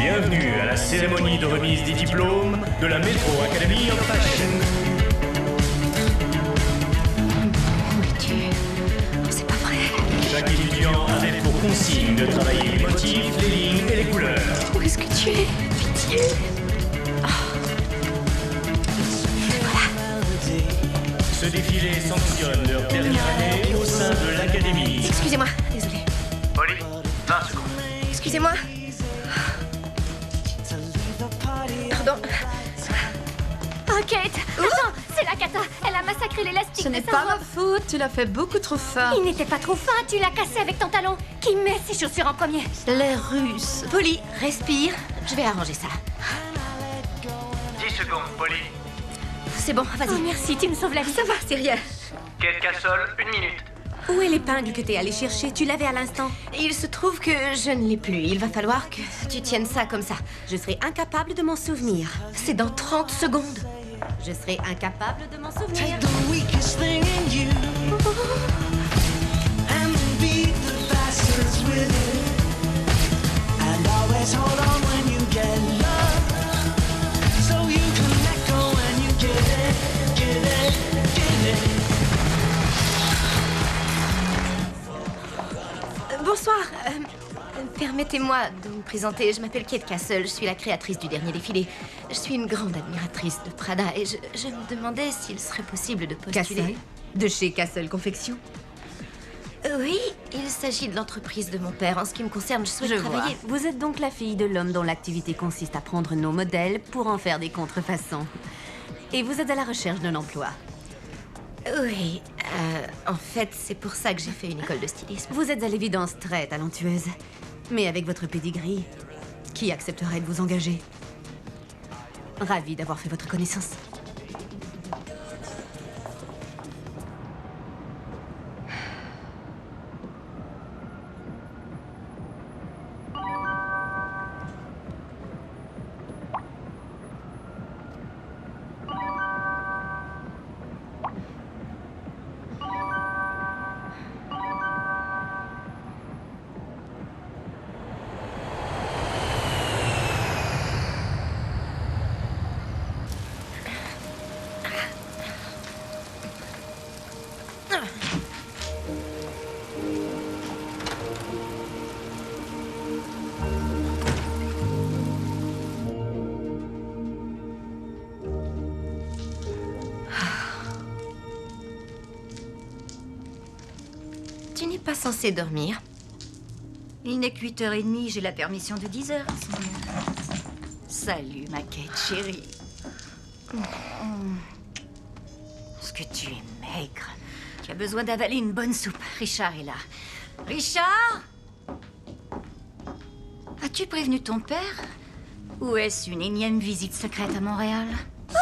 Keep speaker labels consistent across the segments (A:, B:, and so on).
A: Bienvenue à la cérémonie de remise des diplômes de la Metro Academy of Fashion.
B: C'est pas vrai.
A: Chaque étudiant avait pour consigne de travailler les motifs, les lignes et les couleurs.
B: Où est-ce que tu es? Pitié.
A: Ce défilé sanctionne leur dernière année au sein de l'académie.
B: Excusez-moi, désolée.
A: Polly, 20 secondes.
B: Excusez-moi. Pardon.
C: Oh, Kate! Attends, c'est la cata! Elle a massacré l'élastique
D: Ce n'est
C: de sa
D: pas ma
C: robe.
D: faute, tu l'as fait beaucoup trop fin.
C: Il n'était pas trop fin, tu l'as cassé avec ton talon. Qui met ses chaussures en premier?
D: Les Russes.
B: Polly, respire. Je vais arranger ça.
A: 10 secondes, Polly.
B: C'est bon,
C: Oh,
B: vas-y.
C: merci, tu me sauves la vie.
B: Ça va, c'est rien.
A: Kate Castle, 1 minute.
E: Où est l'épingle que t'es allée chercher? Tu l'avais à l'instant.
B: Il se trouve que je ne l'ai plus. Il va falloir que tu tiennes ça comme ça.
E: Je serai incapable de m'en souvenir.
B: C'est dans 30 secondes.
E: Je serai incapable de m'en souvenir.
F: The weakest thing in you and beat the bastards with it. And always hold on when you get love, so you can let go when you get it, get it, get it.
B: Bonsoir. Permettez-moi de me présenter. Je m'appelle Kate Castle. Je suis la créatrice du dernier défilé. Je suis une grande admiratrice de Prada et je me demandais s'il serait possible de postuler.
E: Castle? De chez Castle Confection?
B: Oui, il s'agit de l'entreprise de mon père. En ce qui me concerne, je souhaite
E: Je vois.
B: travailler.
E: Vous êtes donc la fille de l'homme dont l'activité consiste à prendre nos modèles pour en faire des contrefaçons. Et vous êtes à la recherche d'un emploi.
B: Oui, en fait, c'est pour ça que j'ai fait une école de stylisme.
E: Vous êtes à l'évidence très talentueuse. Mais avec votre pedigree, qui accepterait de vous engager? Ravi d'avoir fait votre connaissance.
B: Tu n'es pas censé dormir.
G: Il n'est que 8h30, j'ai la permission de 10h. Salut, ma Kate, chérie. Est-ce que tu es maigre? Tu as besoin d'avaler une bonne soupe. Richard est là. Richard? As-tu prévenu ton père? Ou est-ce une énième visite secrète à Montréal?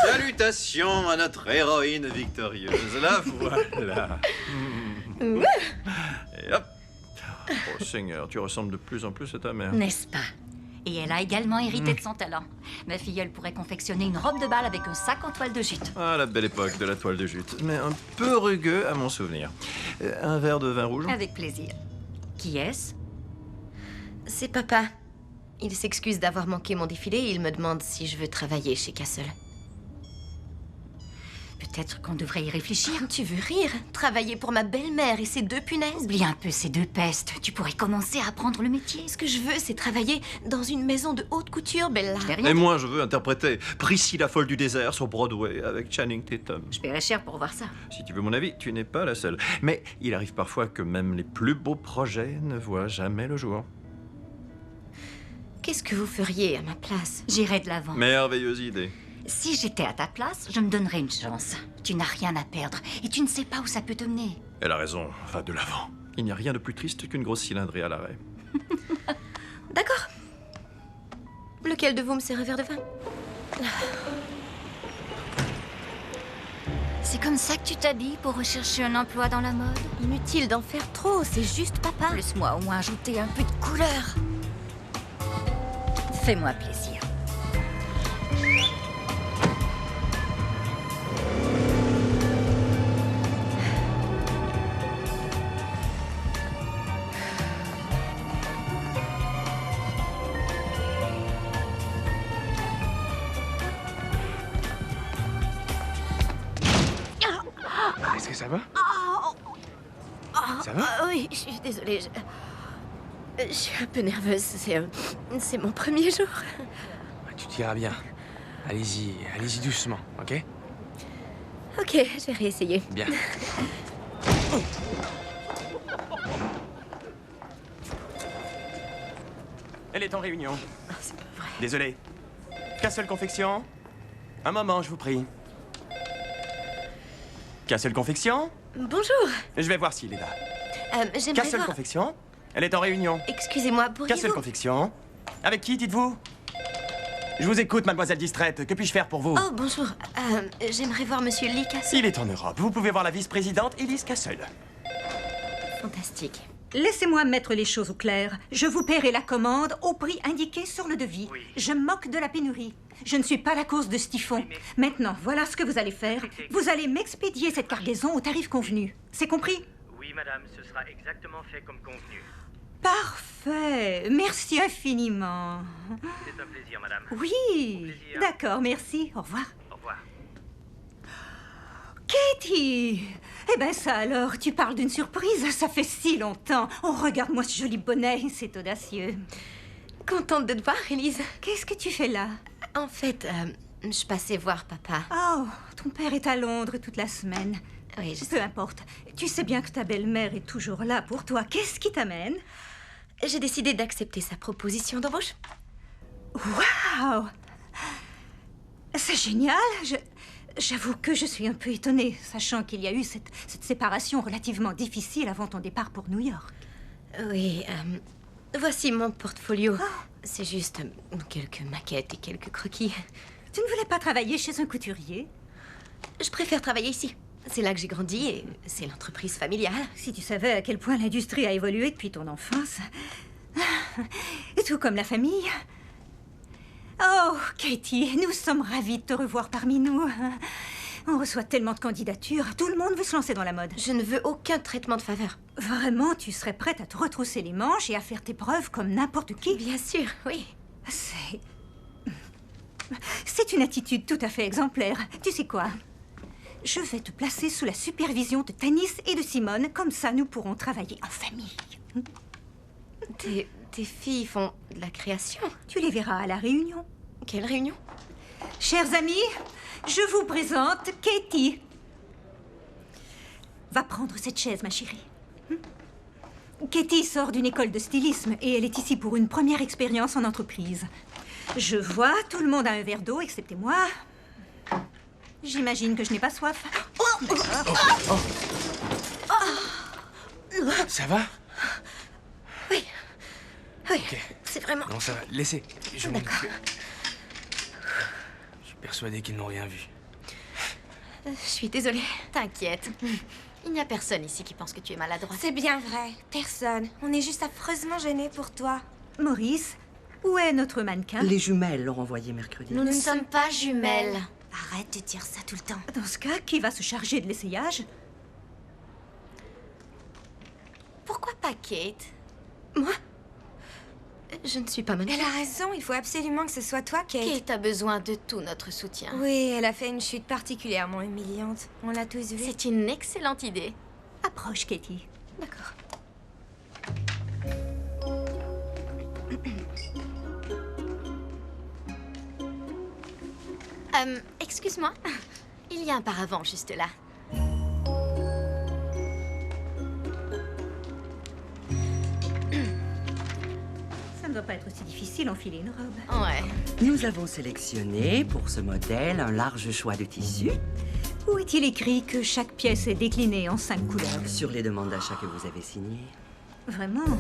H: Salutations à notre héroïne victorieuse. La voilà. Et hop. Oh Seigneur, tu ressembles de plus en plus à ta mère.
G: N'est-ce pas? Et elle a également hérité de son talent. Ma filleule pourrait confectionner une robe de bal avec un sac en toile de jute.
H: Ah, la belle époque de la toile de jute. Mais un peu rugueux à mon souvenir. Un verre de vin rouge?
G: Avec plaisir. Qui est-ce?
B: C'est papa. Il s'excuse d'avoir manqué mon défilé et il me demande si je veux travailler chez Castle.
G: Peut-être qu'on devrait y réfléchir.
B: Tu veux rire? Travailler pour ma belle-mère et ses 2 punaises?
G: Oublie un peu ces 2 pestes. Tu pourrais commencer à apprendre le métier.
B: Ce que je veux, c'est travailler dans une maison de haute couture, Bella.
G: Je n'ai rien
H: Et
G: dit.
H: moi, je veux interpréter Priscilla folle du désert sur Broadway avec Channing Tatum.
G: Je paierais cher pour voir ça.
H: Si tu veux mon avis, tu n'es pas la seule. Mais il arrive parfois que même les plus beaux projets ne voient jamais le jour.
B: Qu'est-ce que vous feriez à ma place?
G: J'irai de l'avant.
H: Merveilleuse idée.
G: Si j'étais à ta place, je me donnerais une chance. Tu n'as rien à perdre et tu ne sais pas où ça peut te mener.
H: Elle a raison, va de l'avant. Il n'y a rien de plus triste qu'une grosse cylindrée à l'arrêt.
B: D'accord. Lequel de vous me sert un verre de vin?
G: C'est comme ça que tu t'habilles pour rechercher un emploi dans la mode?
B: Inutile d'en faire trop, c'est juste papa.
G: Laisse-moi au moins ajouter un peu de couleur. Fais-moi plaisir.
I: Ça va? Ça va?
B: Oui, je suis désolée. Je suis un peu nerveuse. C'est mon premier jour.
I: Tu t'iras bien. Allez-y doucement, ok?
B: Ok, je vais réessayer.
I: Bien.
J: Elle est en réunion.
B: Oh, c'est pas vrai.
J: Désolé. Castle Confection? Un moment, je vous prie. Castle Confection?
B: Bonjour.
J: Je vais voir s'il est là.
B: J'aimerais
J: Castle
B: voir...
J: Confection? Elle est en réunion.
B: Excusez-moi,
J: Castle
B: pourriez-vous...
J: Confection? Avec qui, dites-vous? Je vous écoute, mademoiselle distraite. Que puis-je faire pour vous?
B: Oh, bonjour. J'aimerais voir Monsieur Lee Castle.
J: Il est en Europe. Vous pouvez voir la vice-présidente Elise Castle.
B: Fantastique.
K: Laissez-moi mettre les choses au clair. Je vous paierai la commande au prix indiqué sur le devis.
A: Oui.
K: Je moque de la pénurie. Je ne suis pas la cause de ce typhon.
A: Oui,
K: Maintenant, voilà ce que vous allez faire. Vous allez m'expédier cette cargaison au tarif convenu. C'est compris?
A: Oui, madame, ce sera exactement fait comme convenu.
K: Parfait. Merci infiniment.
A: C'est un plaisir, madame.
K: Oui.
A: plaisir.
K: D'accord, merci. Au revoir.
A: Au revoir.
K: Katie! Eh ben ça alors, tu parles d'une surprise? Ça fait si longtemps. Oh, regarde-moi ce joli bonnet, c'est audacieux.
B: Contente de te voir, Elise.
K: Qu'est-ce que tu fais là?
B: En fait, je passais voir papa.
K: Oh, ton père est à Londres toute la semaine.
B: Oui, je
K: Peu importe. Tu sais bien que ta belle-mère est toujours là pour toi. Qu'est-ce qui t'amène?
B: J'ai décidé d'accepter sa proposition d'embauche.
K: Waouh! C'est génial. J'avoue que je suis un peu étonnée, sachant qu'il y a eu cette séparation relativement difficile avant ton départ pour New York.
B: Oui, voici mon portfolio. C'est juste quelques maquettes et quelques croquis.
K: Tu ne voulais pas travailler chez un couturier?
B: Je préfère travailler ici. C'est là que j'ai grandi et c'est l'entreprise familiale.
K: Si tu savais à quel point l'industrie a évolué depuis ton enfance. Tout comme la famille. Oh, Katie, nous sommes ravis de te revoir parmi nous. On reçoit tellement de candidatures, tout le monde veut se lancer dans la mode.
B: Je ne veux aucun traitement de faveur.
K: Vraiment, tu serais prête à te retrousser les manches et à faire tes preuves comme n'importe qui?
B: Bien sûr, oui.
K: C'est une attitude tout à fait exemplaire. Tu sais quoi? Je vais te placer sous la supervision de Tanis et de Simone, comme ça nous pourrons travailler en famille.
B: Tes filles font de la création.
K: Tu les verras à la réunion.
B: Quelle réunion?
K: Chers amis, je vous présente Katie. Va prendre cette chaise, ma chérie. Katie sort d'une école de stylisme et elle est ici pour une première expérience en entreprise. Je vois, tout le monde a un verre d'eau, excepté moi. J'imagine que je n'ai pas soif.
I: Ça va?
B: Oui. Oui,
I: Ok.
B: c'est vraiment...
I: Non, ça va. Laissez. Je m'en
B: D'accord.
I: occupe. Je suis persuadé qu'ils n'ont rien vu.
B: Je suis désolée.
G: T'inquiète. Il n'y a personne ici qui pense que tu es maladroite.
C: C'est bien vrai. Personne. On est juste affreusement gênés pour toi.
K: Maurice, où est notre mannequin?
L: Les jumelles l'ont envoyé mercredi.
G: Nous ne sommes pas jumelles.
C: Arrête de dire ça tout le temps.
K: Dans ce cas, qui va se charger de l'essayage?
G: Pourquoi pas Kate?
B: Moi? Je ne suis pas mannequin.
C: Elle a raison, il faut absolument que ce soit toi, Kate.
G: Kate a besoin de tout notre soutien.
C: Oui, elle a fait une chute particulièrement humiliante. On l'a tous vu.
G: C'est une excellente idée.
K: Approche, Katie.
B: D'accord.
G: Excuse-moi. Il y a un paravent juste là.
K: Ça ne doit pas être aussi difficile enfiler une robe.
G: Ouais.
L: Nous avons sélectionné pour ce modèle un large choix de tissus
K: Où est-il écrit que chaque pièce est déclinée en 5 couleurs?
L: sur les demandes d'achat que vous avez signées.
K: Vraiment?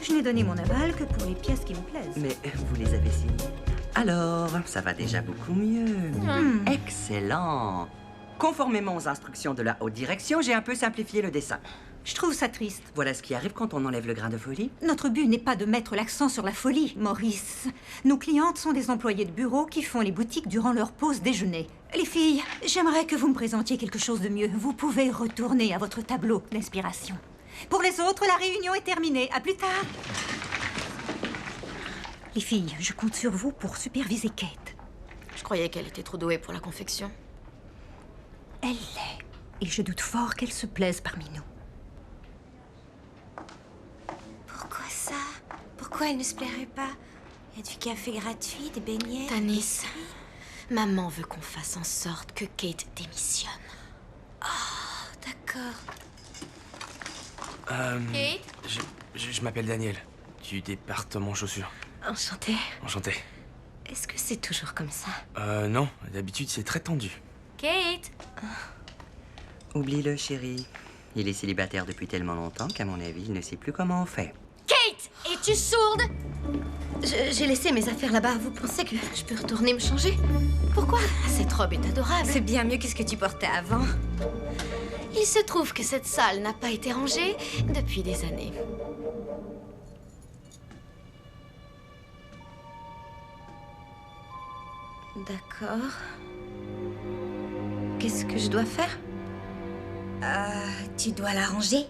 K: Je n'ai donné mon aval que pour les pièces qui me plaisent.
L: Mais vous les avez signées. Alors, ça va déjà beaucoup mieux. Excellent. Conformément aux instructions de la haute direction, j'ai un peu simplifié le dessin.
K: Je trouve ça triste.
L: Voilà ce qui arrive quand on enlève le grain de folie.
K: Notre but n'est pas de mettre l'accent sur la folie, Maurice. Nos clientes sont des employés de bureau qui font les boutiques durant leur pause déjeuner. Les filles, j'aimerais que vous me présentiez quelque chose de mieux. Vous pouvez retourner à votre tableau d'inspiration. Pour les autres, la réunion est terminée. À plus tard. Les filles, je compte sur vous pour superviser Kate.
G: Je croyais qu'elle était trop douée pour la confection.
K: Elle l'est. Et je doute fort qu'elle se plaise parmi nous.
B: Pourquoi ça? Pourquoi elle ne se plairait pas? Il y a du café gratuit, des beignets...
M: Tanis, maman veut qu'on fasse en sorte que Kate démissionne.
B: Oh, d'accord.
M: Kate?
I: Je m'appelle Daniel, du département chaussures.
B: Enchantée.
I: Enchanté.
B: Est-ce que c'est toujours comme ça?
I: Non, d'habitude c'est très tendu.
M: Kate?
L: Oublie-le, chérie. Il est célibataire depuis tellement longtemps qu'à mon avis, il ne sait plus comment on fait.
M: Kate, es-tu sourde?
B: J'ai laissé mes affaires là-bas. Vous pensez que je peux retourner me changer?
M: Pourquoi? Cette robe est adorable.
B: C'est bien mieux que ce que tu portais avant.
M: Il se trouve que cette salle n'a pas été rangée depuis des années.
B: D'accord. Qu'est-ce que je dois faire?
N: Tu dois la ranger.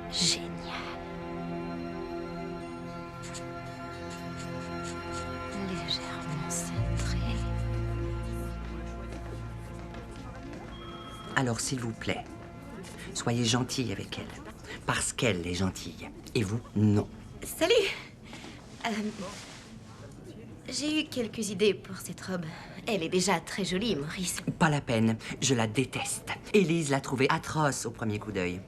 B: Génial. Légèrement cintré.
L: Alors, s'il vous plaît, soyez gentille avec elle. Parce qu'elle est gentille. Et vous, non.
B: Salut. J'ai eu quelques idées pour cette robe. Elle est déjà très jolie, Maurice.
L: Pas la peine. Je la déteste. Élise l'a trouvée atroce au premier coup d'œil.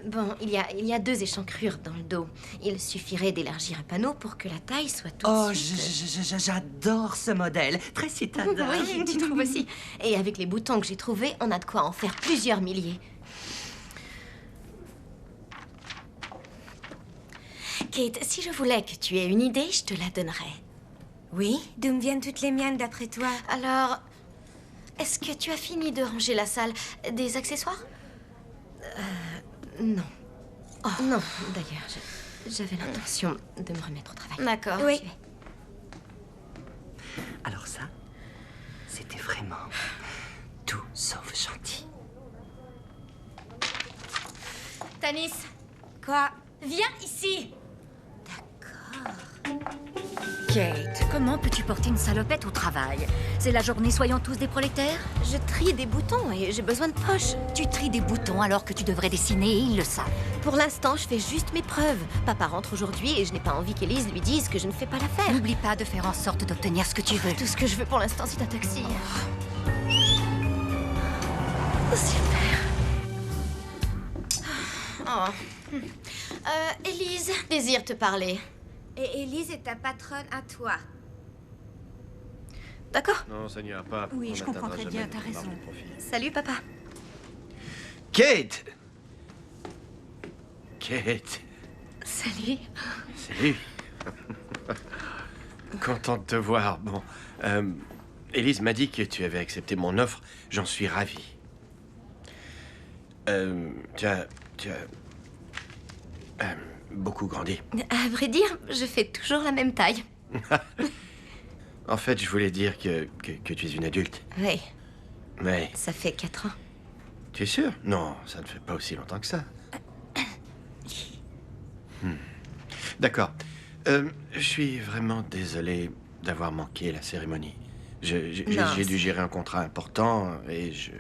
B: Bon, il y a 2 échancrures dans le dos. Il suffirait d'élargir un panneau pour que la taille soit tout de suite...
L: J'adore ce modèle. Très citadin.
B: Oui, tu trouves aussi. Et avec les boutons que j'ai trouvés, on a de quoi en faire plusieurs milliers. Kate, si je voulais que tu aies une idée, je te la donnerais.
N: Oui? D'où me viennent toutes les miennes d'après toi?
B: Alors, est-ce que tu as fini de ranger la salle des accessoires? Non. Oh. Non, d'ailleurs, j'avais l'intention de me remettre au travail.
M: D'accord.
B: Oui.
L: Alors ça, c'était vraiment tout sauf gentil.
M: Tanis,
N: Quoi?
M: viens ici.
G: Kate, comment peux-tu porter une salopette au travail? C'est la journée soyons tous des prolétaires?
B: Je trie des boutons et j'ai besoin de poches.
G: Tu tries des boutons alors que tu devrais dessiner et ils le savent.
B: Pour l'instant, je fais juste mes preuves. Papa rentre aujourd'hui et je n'ai pas envie qu'Élise lui dise que je ne fais pas l'affaire.
G: N'oublie pas de faire en sorte d'obtenir ce que tu veux.
B: Tout ce que je veux pour l'instant, c'est un taxi. Oh, super. Oh. Élise désire te parler.
N: Et Élise est ta patronne à toi.
B: D'accord.
H: Non, ça n'ira pas.
K: Oui,
H: On
K: je comprends
H: n'atteindra
K: très bien,
H: jamais
K: t'as
H: le
K: raison.
H: marge de profit.
B: Salut, papa.
J: Kate! Kate,
B: Salut.
J: salut. Content de te voir. Bon, Élise m'a dit que tu avais accepté mon offre. J'en suis ravi. Tu as beaucoup grandi.
B: À vrai dire, je fais toujours la même taille.
J: En fait, je voulais dire que tu es une adulte.
B: Oui,
J: Mais
B: ça fait 4 ans.
J: tu es sûr? Non, ça ne fait pas aussi longtemps que ça. D'accord. Je suis vraiment désolé d'avoir manqué la cérémonie. J'ai dû gérer un contrat important et je...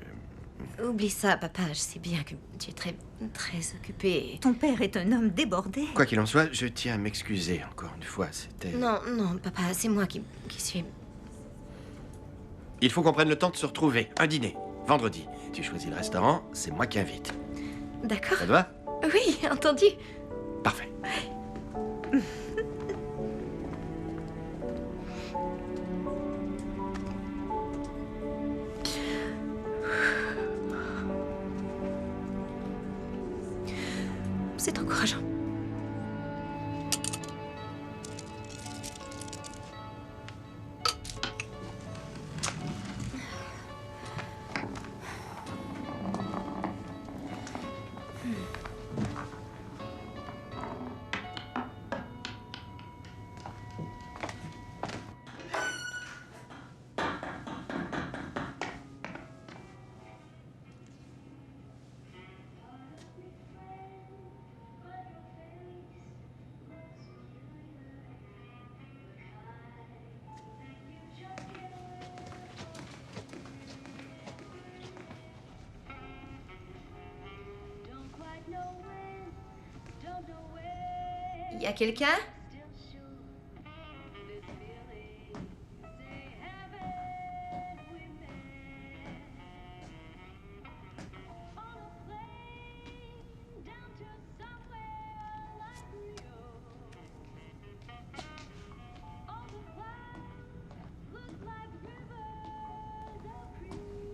B: Oublie ça, papa. Je sais bien que tu es très occupé.
K: Ton père est un homme débordé.
J: Quoi qu'il en soit, je tiens à m'excuser encore une fois. C'était...
B: Non, papa, c'est moi qui suis...
J: Il faut qu'on prenne le temps de se retrouver. Un dîner. Vendredi. Tu choisis le restaurant, c'est moi qui invite.
B: D'accord.
J: Ça te va?
B: Oui, entendu.
J: Parfait.
B: C'est encourageant. Y a quelqu'un?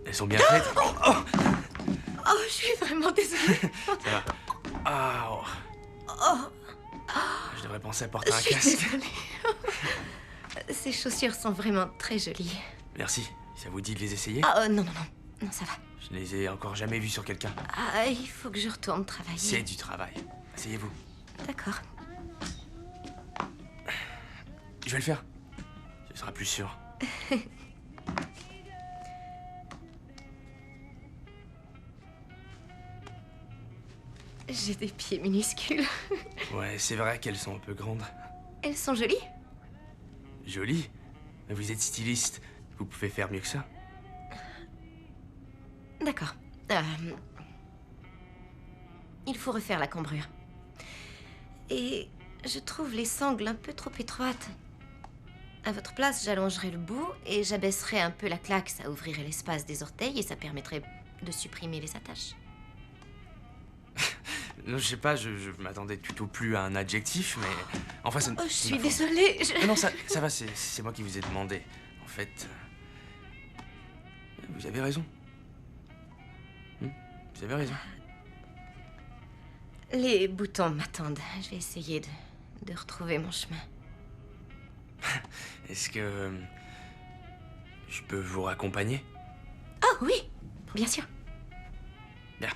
I: Elles sont bien faites.
B: Oh, je suis vraiment désolée.
I: Ça va. Ah, oh.
B: Oh.
I: Je devrais penser à porter un
B: Je suis
I: casque.
B: désolée. Ces chaussures sont vraiment très jolies.
I: Merci. Ça vous dit de les essayer?
B: Ah, non, non, non. Non, ça va.
I: Je les ai encore jamais vus sur quelqu'un.
B: Ah, il faut que je retourne travailler.
I: C'est du travail. Asseyez-vous.
B: D'accord.
I: Je vais le faire. Ce sera plus sûr.
B: J'ai des pieds minuscules.
I: Ouais, c'est vrai qu'elles sont un peu grandes.
B: Elles sont jolies?
I: Jolies? Mais vous êtes styliste. Vous pouvez faire mieux que ça.
B: D'accord. Il faut refaire la cambrure. Et je trouve les sangles un peu trop étroites. À votre place, j'allongerai le bout et j'abaisserai un peu la claque. Ça ouvrirait l'espace des orteils et ça permettrait de supprimer les attaches.
I: Non, je sais pas, je m'attendais plutôt plus à un adjectif, mais... Enfin, ça...
B: Oh, je suis désolée,
I: Non, ça va, c'est moi qui vous ai demandé. En fait... Vous avez raison. Vous avez raison.
B: Les boutons m'attendent. Je vais essayer de retrouver mon chemin.
I: Est-ce que... je peux vous raccompagner?
B: Oh oui, bien sûr.
I: Bien.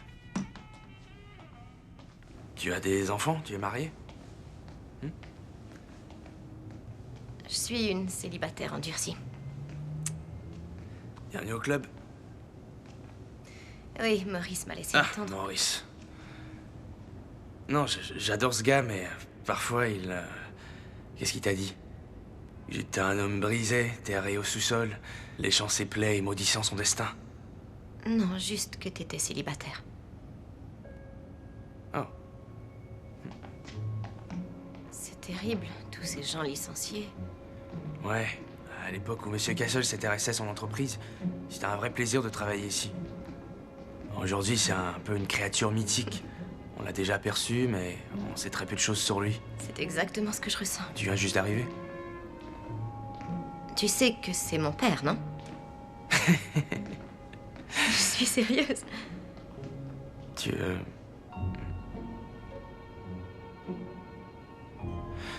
I: Tu as des enfants? Tu es mariée?
B: Je suis une célibataire endurcie.
I: Bienvenue au club.
B: Oui, Maurice m'a laissé entendre.
I: Maurice. Non, j'adore ce gars, mais parfois il... Qu'est-ce qu'il t'a dit? J'étais un homme brisé, terré au sous-sol, léchant ses plaies et maudissant son destin.
B: Non, juste que t'étais célibataire.
I: Oh.
B: C'est terrible, tous ces gens licenciés.
I: Ouais, à l'époque où Monsieur Castle s'intéressait à son entreprise, c'était un vrai plaisir de travailler ici. Aujourd'hui, c'est un peu une créature mythique. On l'a déjà aperçu, mais on sait très peu de choses sur lui.
B: C'est exactement ce que je ressens.
I: Tu viens juste d'arriver?
B: Tu sais que c'est mon père, non? Je suis sérieuse.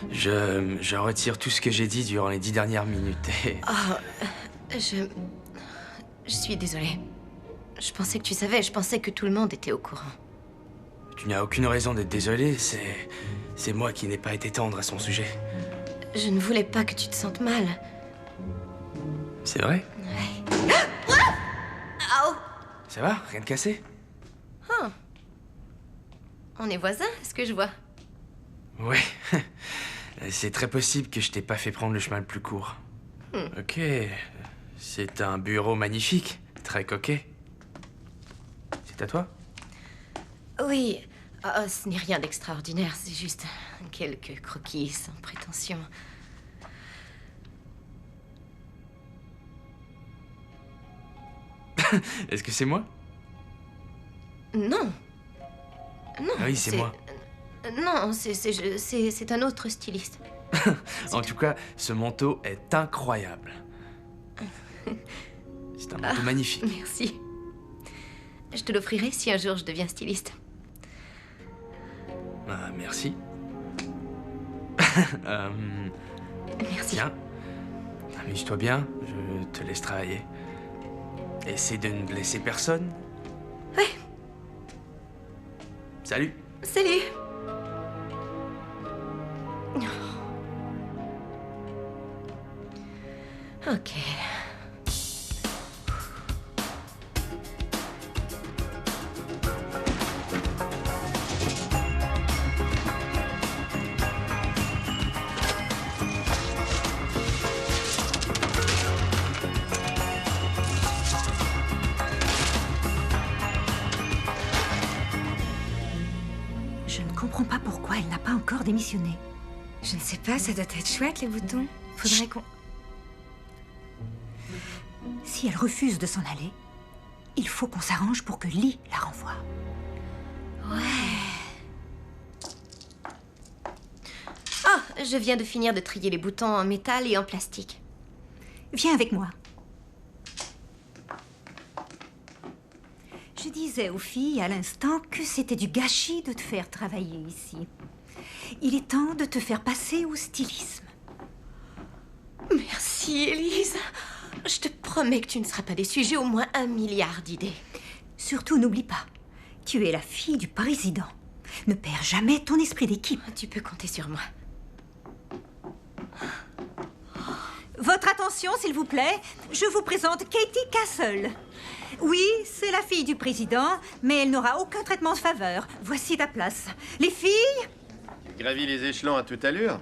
I: Je retire tout ce que j'ai dit durant les 10 dernières minutes.
B: Oh, je suis désolée. Je pensais que tu savais, je pensais que tout le monde était au courant.
I: Tu n'as aucune raison d'être désolé, c'est moi qui n'ai pas été tendre à son sujet.
B: Je ne voulais pas que tu te sentes mal.
I: C'est vrai?
B: Ouais. Oh.
I: Ça va? Rien de cassé?
B: Oh. On est voisins, est-ce que je vois?
I: Ouais. C'est très possible que je t'ai pas fait prendre le chemin le plus court. Ok. C'est un bureau magnifique, très coquet. C'est à toi?
B: Oui. Oh, ce n'est rien d'extraordinaire, c'est juste quelques croquis sans prétention.
I: Est-ce que c'est moi?
B: Non. Non.
I: Ah oui, c'est moi.
B: Non, c'est un autre styliste.
I: En tout cas, ce manteau est incroyable. C'est un manteau magnifique.
B: Merci. Je te l'offrirai si un jour je deviens styliste.
I: Merci.
B: Merci.
I: Tiens, amuse-toi bien, je te laisse travailler. Essaie de ne blesser personne.
B: Ouais.
I: Salut.
B: Salut. Ok.
K: Je ne comprends pas pourquoi elle n'a pas encore démissionné.
N: Je ne sais pas, ça doit être chouette les boutons. Faudrait qu'on...
K: Si elle refuse de s'en aller, il faut qu'on s'arrange pour que Lee la renvoie.
B: Ouais. Oh, je viens de finir de trier les boutons en métal et en plastique.
K: Viens avec moi. Je disais aux filles à l'instant que c'était du gâchis de te faire travailler ici. Il est temps de te faire passer au stylisme.
B: Merci, Élise. Je te promets que tu ne seras pas déçue. J'ai au moins 1 milliard d'idées.
K: Surtout, n'oublie pas, tu es la fille du président. Ne perds jamais ton esprit d'équipe.
B: Tu peux compter sur moi.
K: Votre attention, s'il vous plaît. Je vous présente Katie Castle. Oui, c'est la fille du président, mais elle n'aura aucun traitement de faveur. Voici ta place. Les filles...
J: Gravis les échelons à toute allure.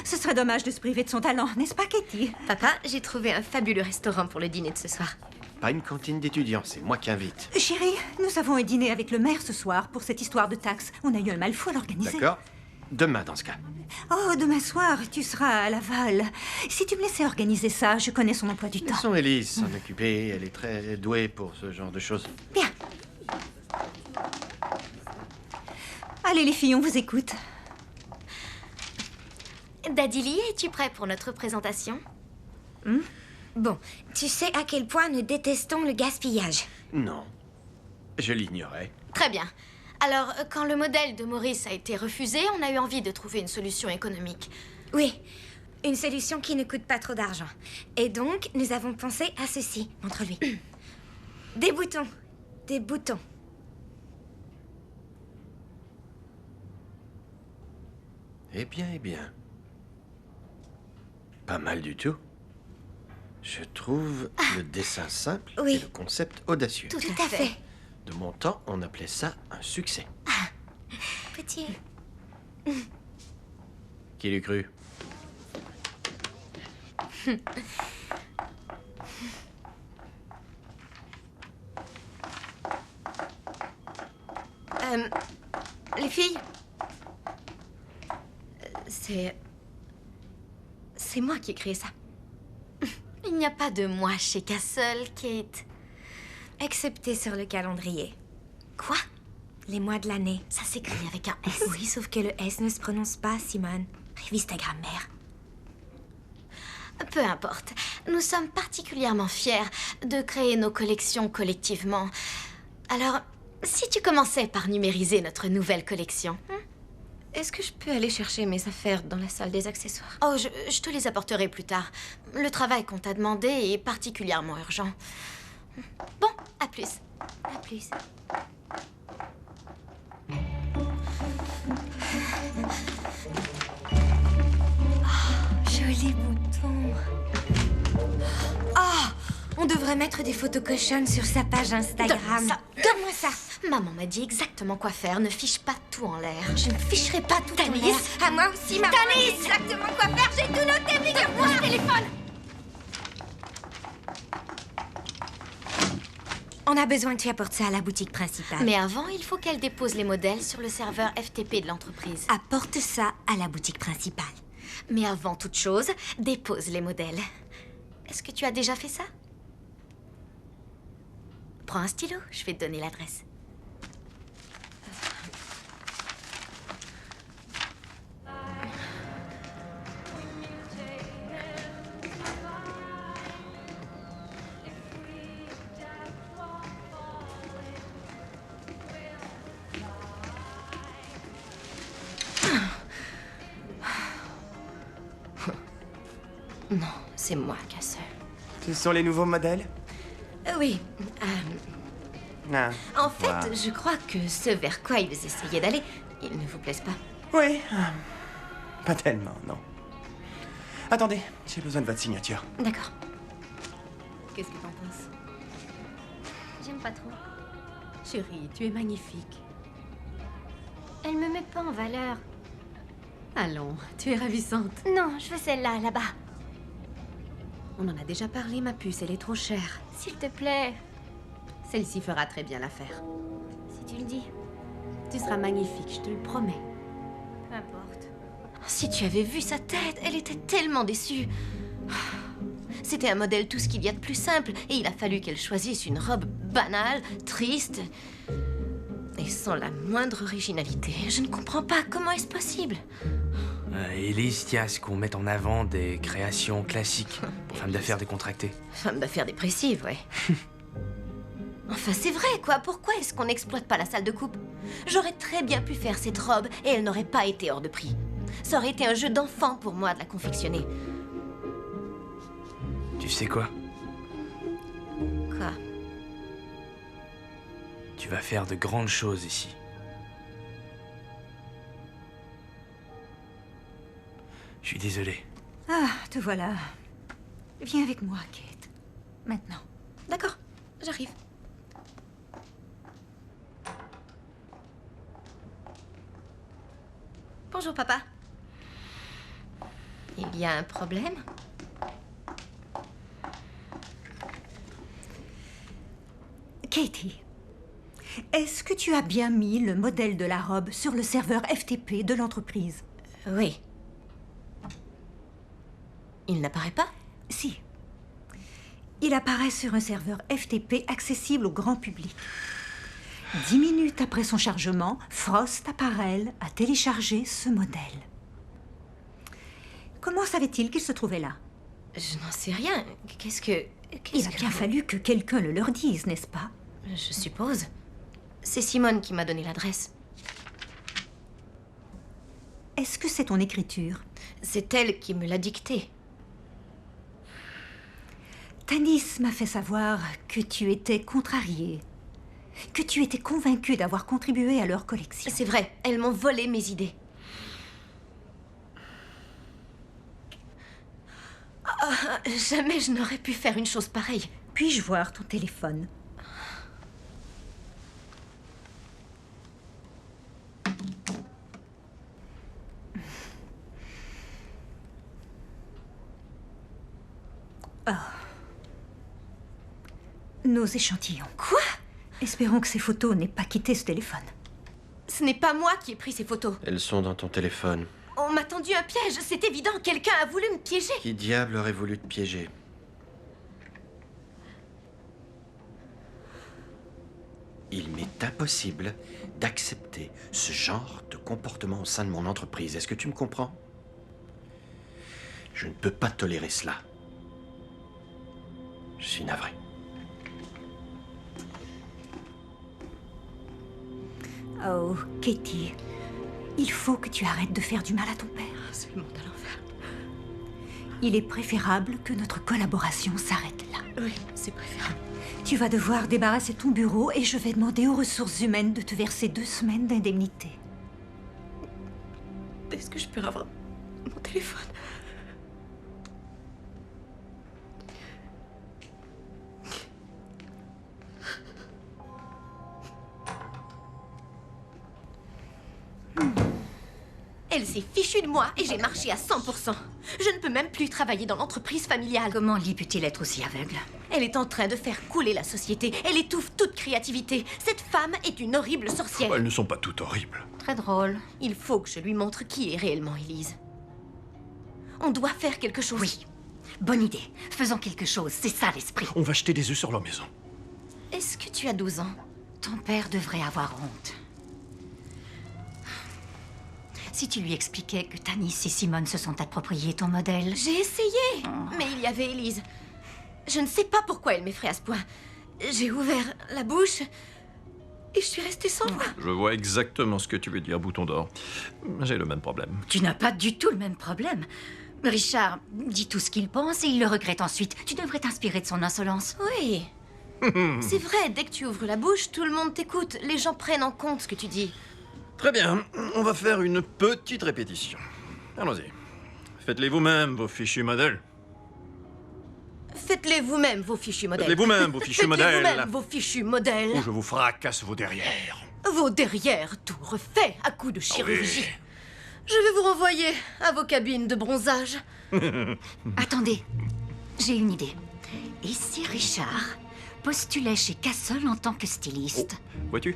K: Ce serait dommage de se priver de son talent, n'est-ce pas, Katie?
B: Papa, j'ai trouvé un fabuleux restaurant pour le dîner de ce soir.
J: Pas une cantine d'étudiants, c'est moi qui invite.
K: Chérie, nous avons un dîner avec le maire ce soir pour cette histoire de taxes. On a eu un mal fou à l'organiser.
J: D'accord. Demain, dans ce cas.
K: Oh, demain soir, tu seras à Laval. Si tu me laissais organiser ça, je connais son emploi du temps.
J: Laissons Élise s'en occuper, elle est très douée pour ce genre de choses.
K: Bien. Allez, les filles, on vous écoute.
M: Daddy Lee, es-tu prêt pour notre présentation?
N: Bon, tu sais à quel point nous détestons le gaspillage.
J: Non, je l'ignorais.
M: Très bien. Alors, quand le modèle de Maurice a été refusé, on a eu envie de trouver une solution économique.
N: Oui, une solution qui ne coûte pas trop d'argent. Et donc, nous avons pensé à ceci. Montre-lui. Des boutons. Des boutons.
J: Eh bien, eh bien. Pas mal du tout. Je trouve le dessin simple
N: Oui.
J: et le concept audacieux.
N: Tout à fait.
J: De mon temps, on appelait ça un succès.
N: Petit.
J: Qui l'eût cru?
B: Les filles, c'est moi qui ai créé ça.
M: Il n'y a pas de moi chez Castle, Kate.
N: Excepté sur le calendrier.
M: Quoi?
N: Les mois de l'année.
M: Ça s'écrit avec un S.
N: Oui, sauf que le S ne se prononce pas, Simone. Révise ta grammaire.
M: Peu importe. Nous sommes particulièrement fiers de créer nos collections collectivement. Alors, si tu commençais par numériser notre nouvelle collection.
B: Est-ce que je peux aller chercher mes affaires dans la salle des accessoires?
M: Oh, je te les apporterai plus tard. Le travail qu'on t'a demandé est particulièrement urgent. Bon, à plus.
N: À plus. Joli bouton. Oh, on devrait mettre des photos cochonnes sur sa page Instagram.
M: Donne-moi ça. Maman m'a dit exactement quoi faire. Ne fiche pas tout en l'air.
N: Je ne ficherai pas tout en l'air. À moi aussi, maman.
M: Tanis, exactement quoi faire. J'ai tout noté, figure-moi. Mon téléphone.
N: On a besoin que tu apportes ça à la boutique principale.
M: Mais avant, il faut qu'elle dépose les modèles sur le serveur FTP de l'entreprise.
N: Apporte ça à la boutique principale.
M: Mais avant toute chose, dépose les modèles. Est-ce que tu as déjà fait ça? Prends un stylo, je vais te donner l'adresse.
B: Non, c'est moi, Castle.
I: Ce sont les nouveaux modèles?
B: Oui.
I: Ah,
B: En fait,
I: voilà.
B: je crois que ce vers quoi ils essayaient d'aller, ils ne vous plaisent pas.
I: Oui. Pas tellement, non. Attendez, j'ai besoin de votre signature.
B: D'accord.
E: Qu'est-ce que t'en penses?
M: J'aime pas trop.
E: Chérie, tu es magnifique.
M: Elle me met pas en valeur.
E: Allons, tu es ravissante.
M: Non, je veux celle-là, là-bas.
E: On en a déjà parlé, ma puce, elle est trop chère.
M: S'il te plaît.
E: Celle-ci fera très bien l'affaire.
M: Si tu le dis.
E: Tu seras magnifique, je te le promets.
M: Peu importe.
B: Si tu avais vu sa tête, elle était tellement déçue. C'était un modèle tout ce qu'il y a de plus simple, et il a fallu qu'elle choisisse une robe banale, triste, et sans la moindre originalité. Je ne comprends pas, comment est-ce possible?
I: Elise tient à ce qu'on mette en avant des créations classiques pour femmes d'affaires décontractées.
B: Femme d'affaires dépressive, ouais. Enfin, c'est vrai, quoi. Pourquoi est-ce qu'on n'exploite pas la salle de coupe? J'aurais très bien pu faire cette robe et elle n'aurait pas été hors de prix. Ça aurait été un jeu d'enfant pour moi de la confectionner.
I: Tu sais quoi?
B: Quoi?
I: Tu vas faire de grandes choses ici. Je suis désolé.
K: Ah, te voilà. Viens avec moi, Kate. Maintenant.
B: D'accord, j'arrive. Bonjour, papa. Il y a un problème?
K: Katie, est-ce que tu as bien mis le modèle de la robe sur le serveur FTP de l'entreprise?
B: Oui. Il n'apparaît pas?
K: Si. Il apparaît sur un serveur FTP accessible au grand public. 10 minutes après son chargement, Frost Apparel a téléchargé ce modèle. Comment savait-il qu'il se trouvait là?
B: Je n'en sais rien. Qu'est-ce que...
K: Il a bien fallu que quelqu'un le leur dise, n'est-ce pas?
B: Je suppose. C'est Simone qui m'a donné l'adresse.
K: Est-ce que c'est ton écriture?
B: C'est elle qui me l'a dictée.
K: Tanis m'a fait savoir que tu étais contrariée, que tu étais convaincue d'avoir contribué à leur collection.
B: C'est vrai, elles m'ont volé mes idées. Oh, jamais je n'aurais pu faire une chose pareille.
K: Puis-je voir ton téléphone? Oh. Nos échantillons.
B: Quoi?
K: Espérons que ces photos n'aient pas quitté ce téléphone.
B: Ce n'est pas moi qui ai pris ces photos.
J: Elles sont dans ton téléphone.
B: On m'a tendu un piège, c'est évident. Quelqu'un a voulu me piéger.
J: Qui diable aurait voulu te piéger? Il m'est impossible d'accepter ce genre de comportement au sein de mon entreprise. Est-ce que tu me comprends? Je ne peux pas tolérer cela. Je suis navré.
K: Oh, Katie, il faut que tu arrêtes de faire du mal à ton père.
B: C'est le monde à l'enfer.
K: Il est préférable que notre collaboration s'arrête là.
B: Oui, c'est préférable.
K: Tu vas devoir débarrasser ton bureau et je vais demander aux ressources humaines de te verser 2 semaines d'indemnité.
B: Est-ce que je peux avoir mon téléphone? Elle s'est fichue de moi et j'ai marché à 100%. Je ne peux même plus travailler dans l'entreprise familiale.
G: Comment Lee peut-il être aussi aveugle?
B: Elle est en train de faire couler la société. Elle étouffe toute créativité. Cette femme est une horrible sorcière.
H: Elles ne sont pas toutes horribles.
B: Très drôle. Il faut que je lui montre qui est réellement Elise. On doit faire quelque chose.
G: Oui. Bonne idée. Faisons quelque chose. C'est ça l'esprit.
H: On va jeter des œufs sur leur maison.
B: Est-ce que tu as 12 ans?
G: Ton père devrait avoir honte. Si tu lui expliquais que Tanis et Simone se sont appropriés ton modèle...
B: J'ai essayé, mais il y avait Elise. Je ne sais pas pourquoi elle m'effraie à ce point. J'ai ouvert la bouche et je suis restée sans voix.
H: Je vois exactement ce que tu veux dire, Bouton d'Or. J'ai le même problème.
G: Tu n'as pas du tout le même problème. Richard dit tout ce qu'il pense et il le regrette ensuite. Tu devrais t'inspirer de son insolence.
B: Oui. C'est vrai, dès que tu ouvres la bouche, tout le monde t'écoute. Les gens prennent en compte ce que tu dis.
H: Très bien, on va faire une petite répétition. Allons-y. Faites-les vous-même, vos fichus modèles.
B: Faites-les vous-même, vos fichus modèles.
H: Faites-les vous-même, vos fichus modèles.
B: Faites-les vous-même, vos fichus modèles.
H: Ou je vous fracasse vos derrières.
B: Vos derrière, tout refait à coups de chirurgie. Je vais vous renvoyer à vos cabines de bronzage.
G: Attendez, j'ai une idée. Et si Richard postulait chez Castle en tant que styliste?
H: Vois-tu,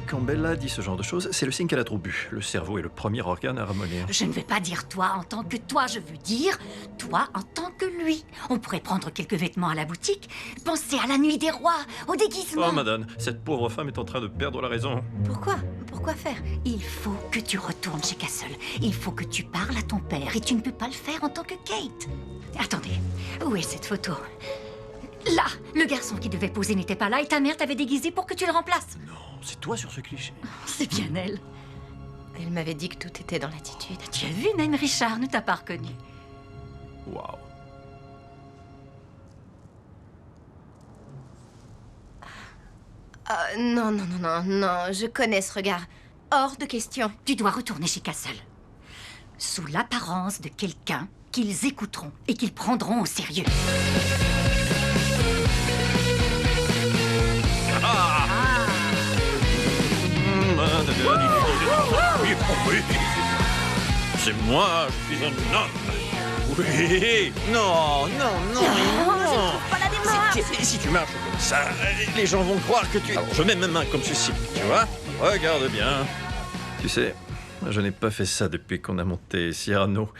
H: quand Bella dit ce genre de choses, c'est le signe qu'elle a trop bu. Le cerveau est le premier organe à ramollir.
G: Je ne vais pas dire toi en tant que toi, je veux dire toi en tant que lui. On pourrait prendre quelques vêtements à la boutique, penser à la nuit des rois, au déguisement.
H: Oh, madame, cette pauvre femme est en train de perdre la raison.
B: Pourquoi? Pourquoi faire?
G: Il faut que tu retournes chez Castle. Il faut que tu parles à ton père et tu ne peux pas le faire en tant que Kate. Attendez, où est cette photo? Là, le garçon qui devait poser n'était pas là et ta mère t'avait déguisé pour que tu le remplaces.
H: Non, c'est toi sur ce cliché.
G: C'est bien elle.
B: Elle m'avait dit que tout était dans l'attitude.
G: Tu as vu, même Richard ne t'a pas reconnu.
H: Waouh.
B: Non, je connais ce regard. Hors de question.
G: Tu dois retourner chez Castle. Sous l'apparence de quelqu'un qu'ils écouteront et qu'ils prendront au sérieux.
H: Oui, c'est moi, je suis un homme. Oui. Non. Si tu marches comme ça, les gens vont croire que tu... Alors, je mets mes mains comme ceci, tu vois? Regarde bien. Tu sais, je n'ai pas fait ça depuis qu'on a monté Cyrano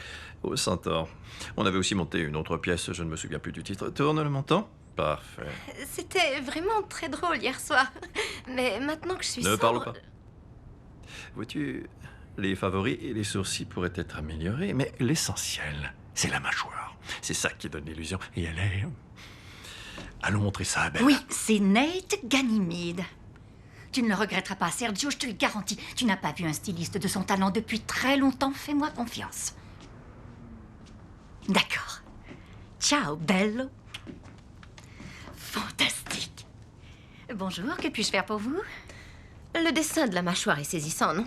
H: au Centaure. On avait aussi monté une autre pièce, je ne me souviens plus du titre. Tourne le menton? Parfait.
B: C'était vraiment très drôle hier soir. Mais maintenant que je suis sobre...
H: Ne parle pas. Vois-tu, les favoris et les sourcils pourraient être améliorés, mais l'essentiel, c'est la mâchoire. C'est ça qui donne l'illusion. Et elle est... Allons montrer ça à Bella.
G: Oui, c'est Nate Ganymede. Tu ne le regretteras pas, Sergio, je te le garantis. Tu n'as pas vu un styliste de son talent depuis très longtemps. Fais-moi confiance. D'accord. Ciao, bello. Fantastique. Bonjour, que puis-je faire pour vous?
B: Le dessin de la mâchoire est saisissant, non?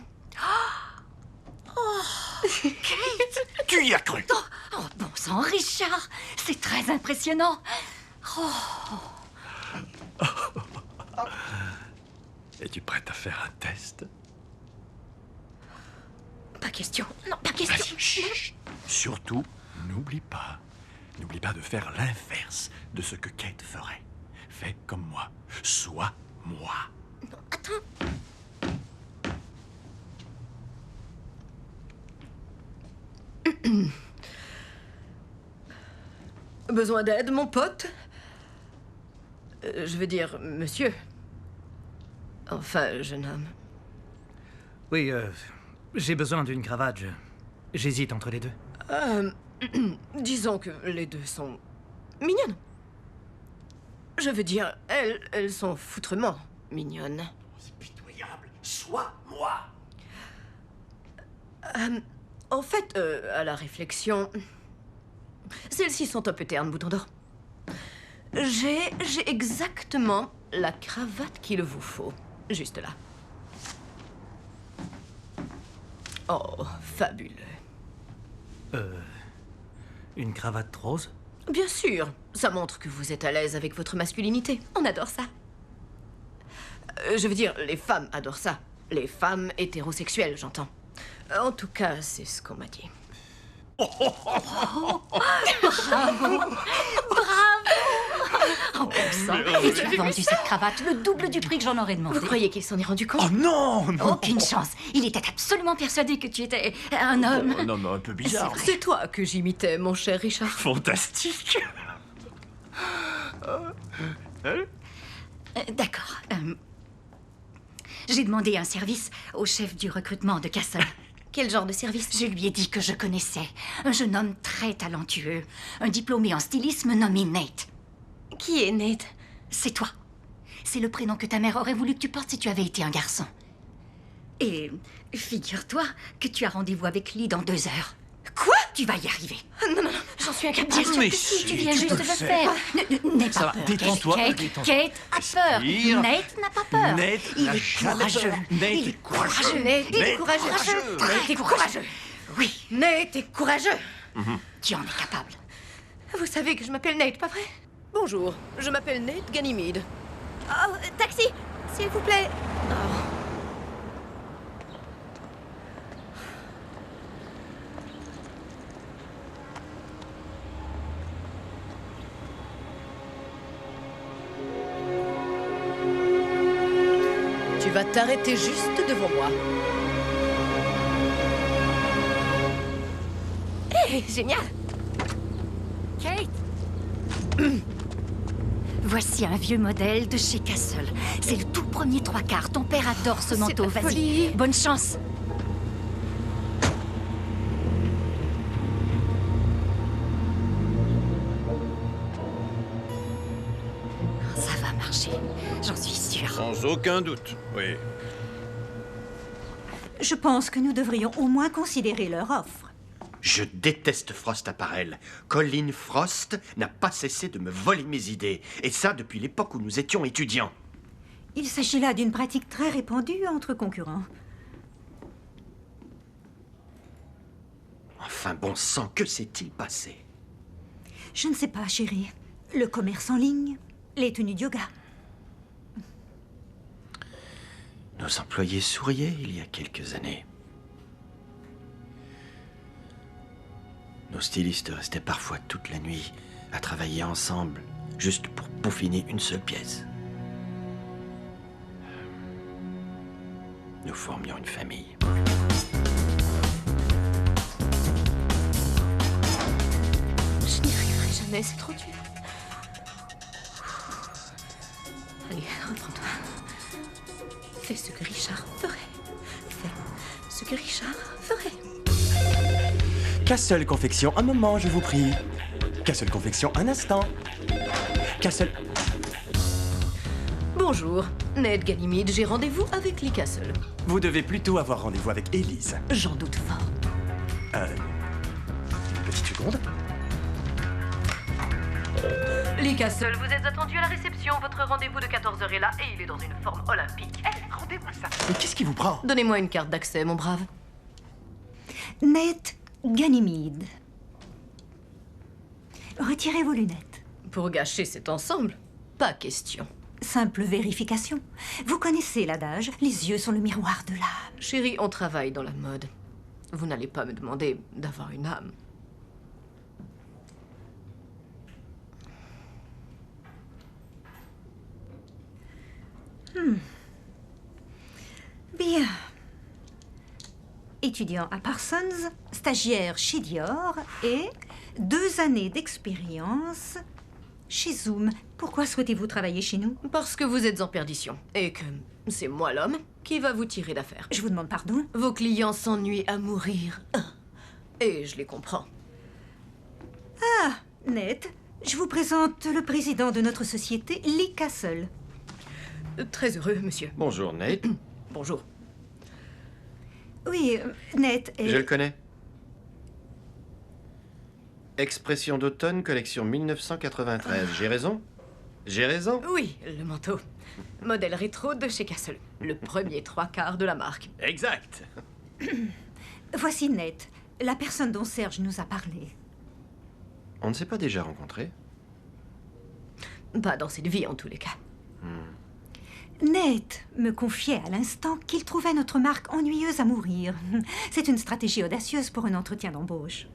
G: Kate!
H: Tu y as cru?
G: Oh, bon sang, Richard! C'est très impressionnant.
H: Es-tu prête à faire un test?
B: Pas question. Non, pas question.
H: Chut. Surtout, n'oublie pas de faire l'inverse de ce que Kate ferait. Fais comme moi. Sois moi.
B: Non, attends. Besoin d'aide, mon pote? Je veux dire, monsieur. Enfin, jeune homme.
O: Oui, j'ai besoin d'une cravate. J'hésite entre les deux.
B: Disons que les deux sont mignonnes. Je veux dire, elles sont foutrement mignonnes.
H: C'est pitoyable. Sois moi.
B: En fait, à la réflexion, celles-ci sont un peu ternes, bouton d'or. J'ai exactement la cravate qu'il vous faut. Juste là. Oh, fabuleux.
O: Une cravate rose?
B: Bien sûr. Ça montre que vous êtes à l'aise avec votre masculinité. On adore ça. Je veux dire, les femmes adorent ça. Les femmes hétérosexuelles, j'entends. En tout cas, c'est ce qu'on m'a dit.
G: Bravo! Oh, bon sang. Et tu as vendu cette cravate le double du prix que j'en aurais demandé.
B: Vous croyez qu'il s'en est rendu compte?
H: Oh non, non!
G: Aucune chance. Il était absolument persuadé que tu étais un homme.
H: Un homme un peu bizarre.
B: C'est toi que j'imitais, mon cher Richard.
H: Fantastique.
G: D'accord. J'ai demandé un service au chef du recrutement de Castle.
B: Quel genre de service?
G: Je lui ai dit que je connaissais un jeune homme très talentueux, un diplômé en stylisme nommé Nate.
B: Qui est Nate?
G: C'est toi. C'est le prénom que ta mère aurait voulu que tu portes si tu avais été un garçon. Et figure-toi que tu as rendez-vous avec Lee dans 2 heures.
B: Quoi?
G: Tu vas y arriver.
B: Non, j'en suis incapable.
G: Bien sûr que si, tu viens juste de le faire. N'aie pas peur.
P: Détends-toi.
G: Kate a peur. Nate n'a pas peur.
P: Nate
G: Il
P: n'a
G: est
P: jamais
G: courageux.
P: peur. Nate
G: Il est courageux.
B: Nate, il est
P: Nate,
B: courageux.
G: Nate est courageux. Oui,
B: Nate est courageux.
G: tu en es capable.
B: Vous savez que je m'appelle Nate, pas vrai?
Q: Bonjour, je m'appelle Nate Ganymede.
N: Oh, taxi, s'il vous plaît.
Q: Tu vas t'arrêter juste devant moi.
B: Hé, génial.
G: Kate. Voici un vieux modèle de chez Castle. C'est le tout premier 3/4. Ton père adore ce manteau.
B: la
G: Vas-y,
B: folie.
G: bonne chance. Ça va marcher, j'en suis sûre.
H: Sans aucun doute, oui.
K: Je pense que nous devrions au moins considérer leur offre.
J: Je déteste Frost Apparel. Colin Frost n'a pas cessé de me voler mes idées. Et ça depuis l'époque où nous étions étudiants.
K: Il s'agit là d'une pratique très répandue entre concurrents.
J: Enfin, bon sang, que s'est-il passé?
K: Je ne sais pas, chérie. Le commerce en ligne, les tenues de yoga.
J: Nos employés souriaient il y a quelques années. Nos stylistes restaient parfois toute la nuit à travailler ensemble, juste pour peaufiner une seule pièce. Nous formions une famille.
B: Je n'y arriverai jamais, c'est trop dur. Allez, reprends-toi. Fais ce que Richard ferait. Fais ce que Richard ferait.
P: Castle Confection, un moment, je vous prie. Castle Confection, un instant. Castle...
Q: Bonjour, Nate Ganymede, j'ai rendez-vous avec Lee Castle.
P: Vous devez plutôt avoir rendez-vous avec Élise.
Q: J'en doute fort.
P: Une petite seconde.
Q: Lee Castle, vous êtes attendu à la réception. Votre rendez-vous de 14h est là et il est dans une forme olympique. Rendez-moi ça.
P: Mais qu'est-ce qui vous prend?
Q: Donnez-moi une carte d'accès, mon brave.
K: Nate Ganymede. Retirez vos lunettes.
Q: Pour gâcher cet ensemble, pas question.
K: Simple vérification. Vous connaissez l'adage, les yeux sont le miroir de l'âme.
Q: Chérie, on travaille dans la mode. Vous n'allez pas me demander d'avoir une âme.
K: Bien. Étudiant à Parsons, stagiaire chez Dior et 2 années d'expérience chez Zoom. Pourquoi souhaitez-vous travailler chez nous?
Q: Parce que vous êtes en perdition et que c'est moi l'homme qui va vous tirer d'affaire.
K: Je vous demande pardon?
Q: Vos clients s'ennuient à mourir. Et je les comprends.
K: Ah, Nate, je vous présente le président de notre société, Lee Castle.
Q: Très heureux, monsieur.
J: Bonjour, Nate.
Q: Bonjour.
K: Oui, Nate est...
J: Je le connais. Expression d'automne, collection 1993. J'ai raison? J'ai raison?
Q: Oui, le manteau. Modèle rétro de chez Castle. Le premier 3/4 de la marque.
J: Exact.
K: Voici Nate, la personne dont Serge nous a parlé.
J: On ne s'est pas déjà rencontrés?
Q: Pas dans cette vie, en tous les cas.
K: Nate me confiait à l'instant qu'il trouvait notre marque ennuyeuse à mourir. C'est une stratégie audacieuse pour un entretien d'embauche.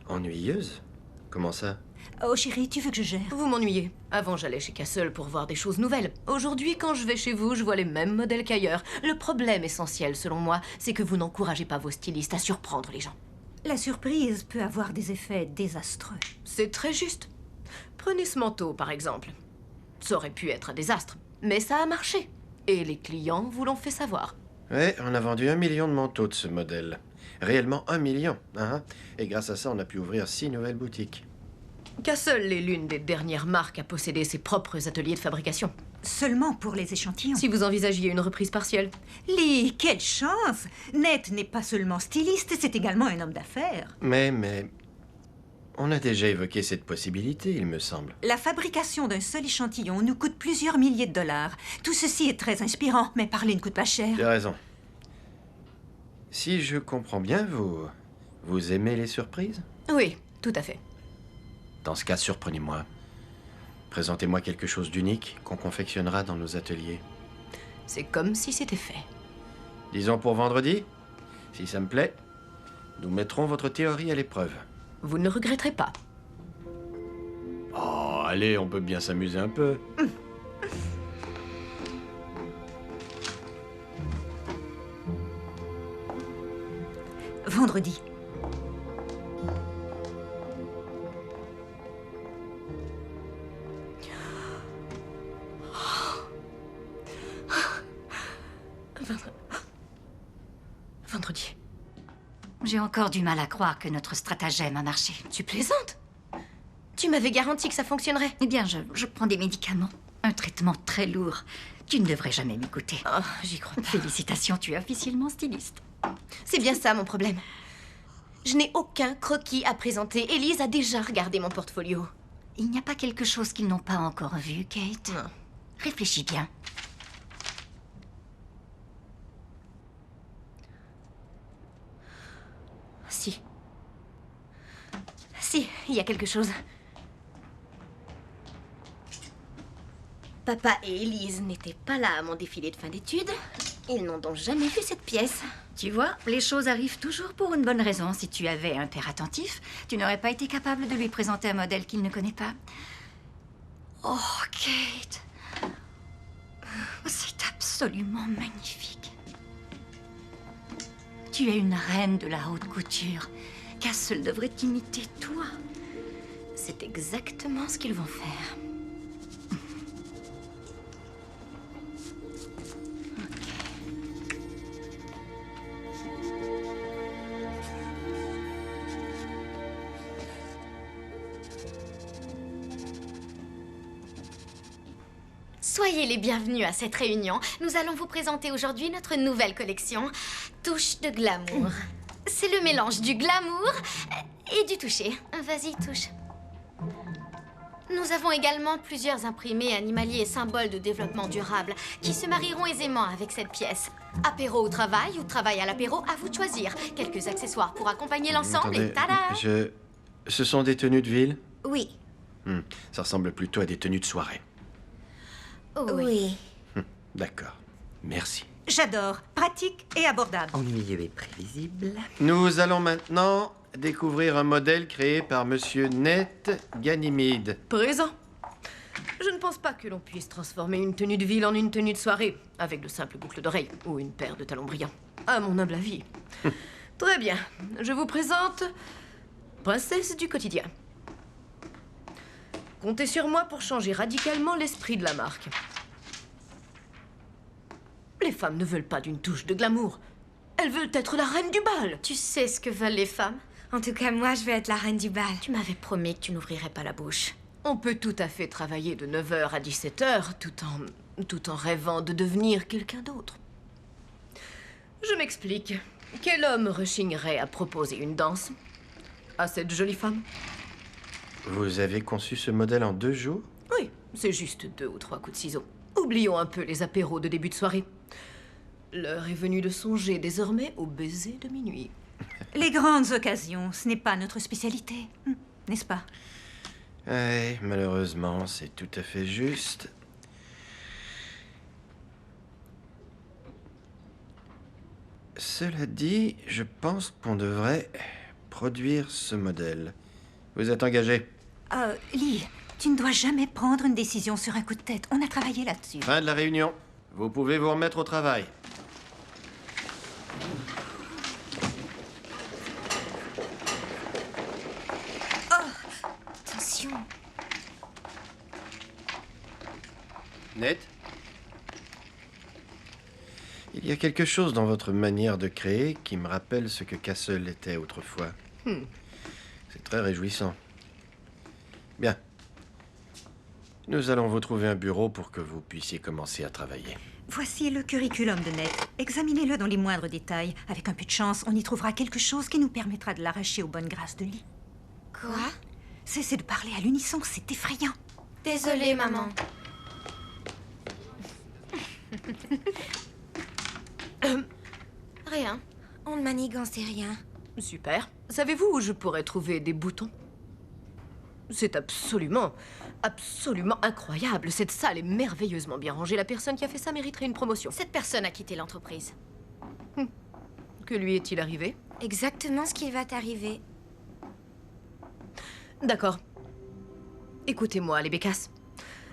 J: Ennuyeuse? Comment ça?
K: Oh chérie, tu veux que je gère?
Q: Vous m'ennuyez. Avant, j'allais chez Castle pour voir des choses nouvelles. Aujourd'hui, quand je vais chez vous, je vois les mêmes modèles qu'ailleurs. Le problème essentiel, selon moi, c'est que vous n'encouragez pas vos stylistes à surprendre les gens.
K: La surprise peut avoir des effets désastreux.
Q: C'est très juste. Prenez ce manteau, par exemple. Ça aurait pu être un désastre, mais ça a marché. Et les clients vous l'ont fait savoir.
J: Ouais, on a vendu 1 million de manteaux de ce modèle. Réellement 1 million. Hein? Et grâce à ça, on a pu ouvrir 6 nouvelles boutiques.
Q: Castle est l'une des dernières marques à posséder ses propres ateliers de fabrication.
K: Seulement pour les échantillons.
Q: Si vous envisagiez une reprise partielle.
K: Lee, quelle chance! Ned n'est pas seulement styliste, c'est également un homme d'affaires.
J: Mais... On a déjà évoqué cette possibilité, il me semble.
K: La fabrication d'un seul échantillon nous coûte plusieurs milliers de dollars. Tout ceci est très inspirant, mais parler ne coûte pas cher.
J: Tu as raison. Si je comprends bien, vous aimez les surprises?
Q: Oui, tout à fait.
J: Dans ce cas, surprenez-moi. Présentez-moi quelque chose d'unique qu'on confectionnera dans nos ateliers.
Q: C'est comme si c'était fait.
J: Disons pour vendredi. Si ça me plaît, nous mettrons votre théorie à l'épreuve.
Q: Vous ne le regretterez pas.
J: Oh, allez, on peut bien s'amuser un peu.
K: Vendredi.
Q: Vendredi.
G: J'ai encore du mal à croire que notre stratagème a marché.
Q: Tu plaisantes? Tu m'avais garanti que ça fonctionnerait.
G: Eh bien, je prends des médicaments. Un traitement très lourd. Tu ne devrais jamais m'écouter.
Q: Oh, j'y crois pas.
G: Félicitations, tu es officiellement styliste.
B: C'est bien ça mon problème. Je n'ai aucun croquis à présenter. Élise a déjà regardé mon portfolio.
G: Il n'y a pas quelque chose qu'ils n'ont pas encore vu, Kate?
B: Non.
G: Réfléchis bien.
B: Si, il y a quelque chose. Papa et Élise n'étaient pas là à mon défilé de fin d'études. Ils n'ont donc jamais vu cette pièce.
G: Tu vois, les choses arrivent toujours pour une bonne raison. Si tu avais un père attentif, tu n'aurais pas été capable de lui présenter un modèle qu'il ne connaît pas. Oh, Kate. C'est absolument magnifique. Tu es une reine de la haute couture. Castle devrait t'imiter, toi.
B: C'est exactement ce qu'ils vont faire. Soyez les bienvenus à cette réunion. Nous allons vous présenter aujourd'hui notre nouvelle collection, Touche de glamour. C'est le mélange du glamour et du toucher. Vas-y, touche. Nous avons également plusieurs imprimés animaliers et symboles de développement durable qui se marieront aisément avec cette pièce. Apéro au travail ou travail à l'apéro, à vous de choisir. Quelques accessoires pour accompagner l'ensemble et tada!
J: Ce sont des tenues de ville?
B: Oui.
J: Ça ressemble plutôt à des tenues de soirée.
B: Oui.
J: D'accord. Merci.
K: J'adore. Pratique et abordable.
L: Ennuyeux et prévisible.
J: Nous allons maintenant découvrir un modèle créé par Monsieur Ned Ganymede.
Q: Présent. Je ne pense pas que l'on puisse transformer une tenue de ville en une tenue de soirée, avec de simples boucles d'oreilles ou une paire de talons brillants. À mon humble avis. Très bien. Je vous présente Princesse du quotidien. Comptez sur moi pour changer radicalement l'esprit de la marque. Les femmes ne veulent pas d'une touche de glamour. Elles veulent être la reine du bal.
B: Tu sais ce que veulent les femmes?
N: En tout cas, moi, je veux être la reine du bal.
B: Tu m'avais promis que tu n'ouvrirais pas la bouche.
Q: On peut tout à fait travailler de 9h à 17h tout en rêvant de devenir quelqu'un d'autre. Je m'explique. Quel homme rechignerait à proposer une danse à cette jolie femme?
J: Vous avez conçu ce modèle en 2 jours?
Q: Oui, c'est juste 2 ou 3 coups de ciseaux. Oublions un peu les apéros de début de soirée. L'heure est venue de songer désormais au baiser de minuit.
K: Les grandes occasions, ce n'est pas notre spécialité, n'est-ce pas?
J: Oui, malheureusement, c'est tout à fait juste. Cela dit, je pense qu'on devrait produire ce modèle. Vous êtes engagé?
K: Lee, tu ne dois jamais prendre une décision sur un coup de tête. On a travaillé là-dessus.
J: Fin de la réunion. Vous pouvez vous remettre au travail.
B: Oh, attention.
J: Ned? Il y a quelque chose dans votre manière de créer qui me rappelle ce que Castle était autrefois. C'est très réjouissant. Bien. Nous allons vous trouver un bureau pour que vous puissiez commencer à travailler.
K: Voici le curriculum de Ned. Examinez-le dans les moindres détails. Avec un peu de chance, on y trouvera quelque chose qui nous permettra de l'arracher aux bonnes grâces de Lee.
N: Quoi?
K: Cessez de parler à l'unisson, c'est effrayant.
N: Désolée, maman.
B: Rien.
N: On ne manigance rien.
Q: Super. Savez-vous où je pourrais trouver des boutons? C'est absolument incroyable. Cette salle est merveilleusement bien rangée. La personne qui a fait ça mériterait une promotion.
B: Cette personne a quitté l'entreprise.
Q: Que lui est-il arrivé?
N: Exactement ce qui va t'arriver.
Q: D'accord. Écoutez-moi, les bécasses.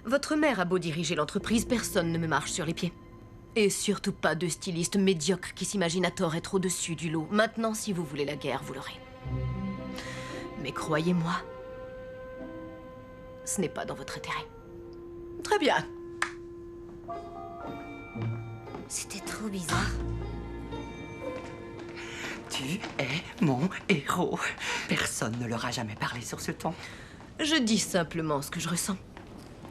Q: Votre mère a beau diriger l'entreprise, personne ne me marche sur les pieds. Et surtout pas de styliste médiocre qui s'imagine à tort être au-dessus du lot. Maintenant, si vous voulez la guerre, vous l'aurez. Mais croyez-moi, ce n'est pas dans votre intérêt. Très bien.
N: C'était trop bizarre.
L: Tu es mon héros. Personne ne leur a jamais parlé sur ce ton.
Q: Je dis simplement ce que je ressens.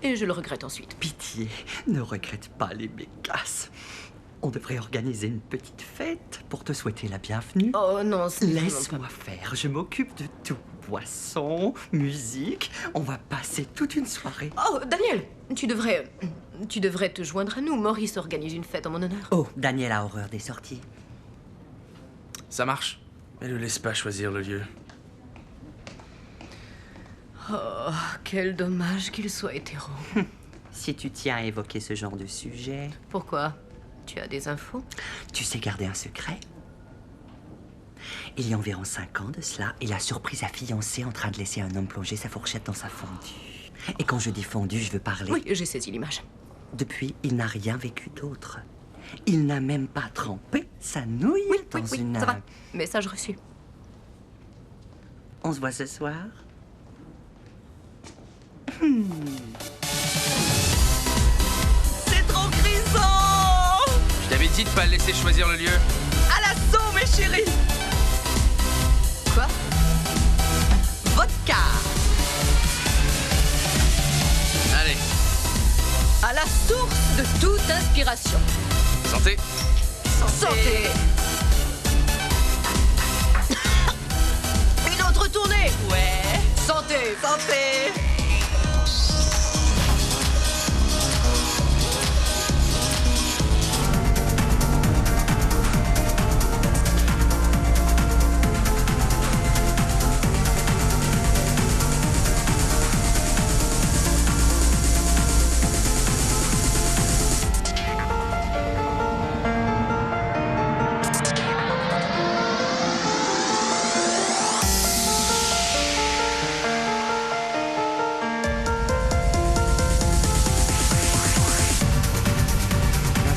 Q: Et je le regrette ensuite.
L: Pitié, ne regrette pas les bécasses. On devrait organiser une petite fête pour te souhaiter la bienvenue.
Q: Oh non,
L: laisse-moi faire, je m'occupe de tout. Boisson, musique, on va passer toute une soirée.
Q: Oh, Daniel, tu devrais te joindre à nous. Maurice organise une fête en mon honneur.
L: Oh, Daniel a horreur des sorties.
I: Ça marche, mais ne laisse pas choisir le lieu.
Q: Oh, quel dommage qu'il soit hétéro.
L: Si tu tiens à évoquer ce genre de sujet...
Q: Pourquoi? Tu as des infos?
L: Tu sais garder un secret? Il y a environ 5 ans de cela, il a surpris sa fiancée en train de laisser un homme plonger sa fourchette dans sa fondue. Et quand je dis fondue, je veux parler...
Q: Oui, j'ai saisi l'image.
L: Depuis, il n'a rien vécu d'autre. Il n'a même pas trempé sa nouille dans une...
Q: ça va. Message reçu.
L: On se voit ce soir? C'est trop grisant!
I: Je t'avais dit de pas le laisser choisir le lieu.
L: À l'assaut, mes chéris!
Q: Quoi?
L: Vodka!
I: Allez.
Q: À la source de toute inspiration.
I: Santé.
Q: Santé. Une autre tournée.
L: Ouais.
Q: Santé.
L: Santé.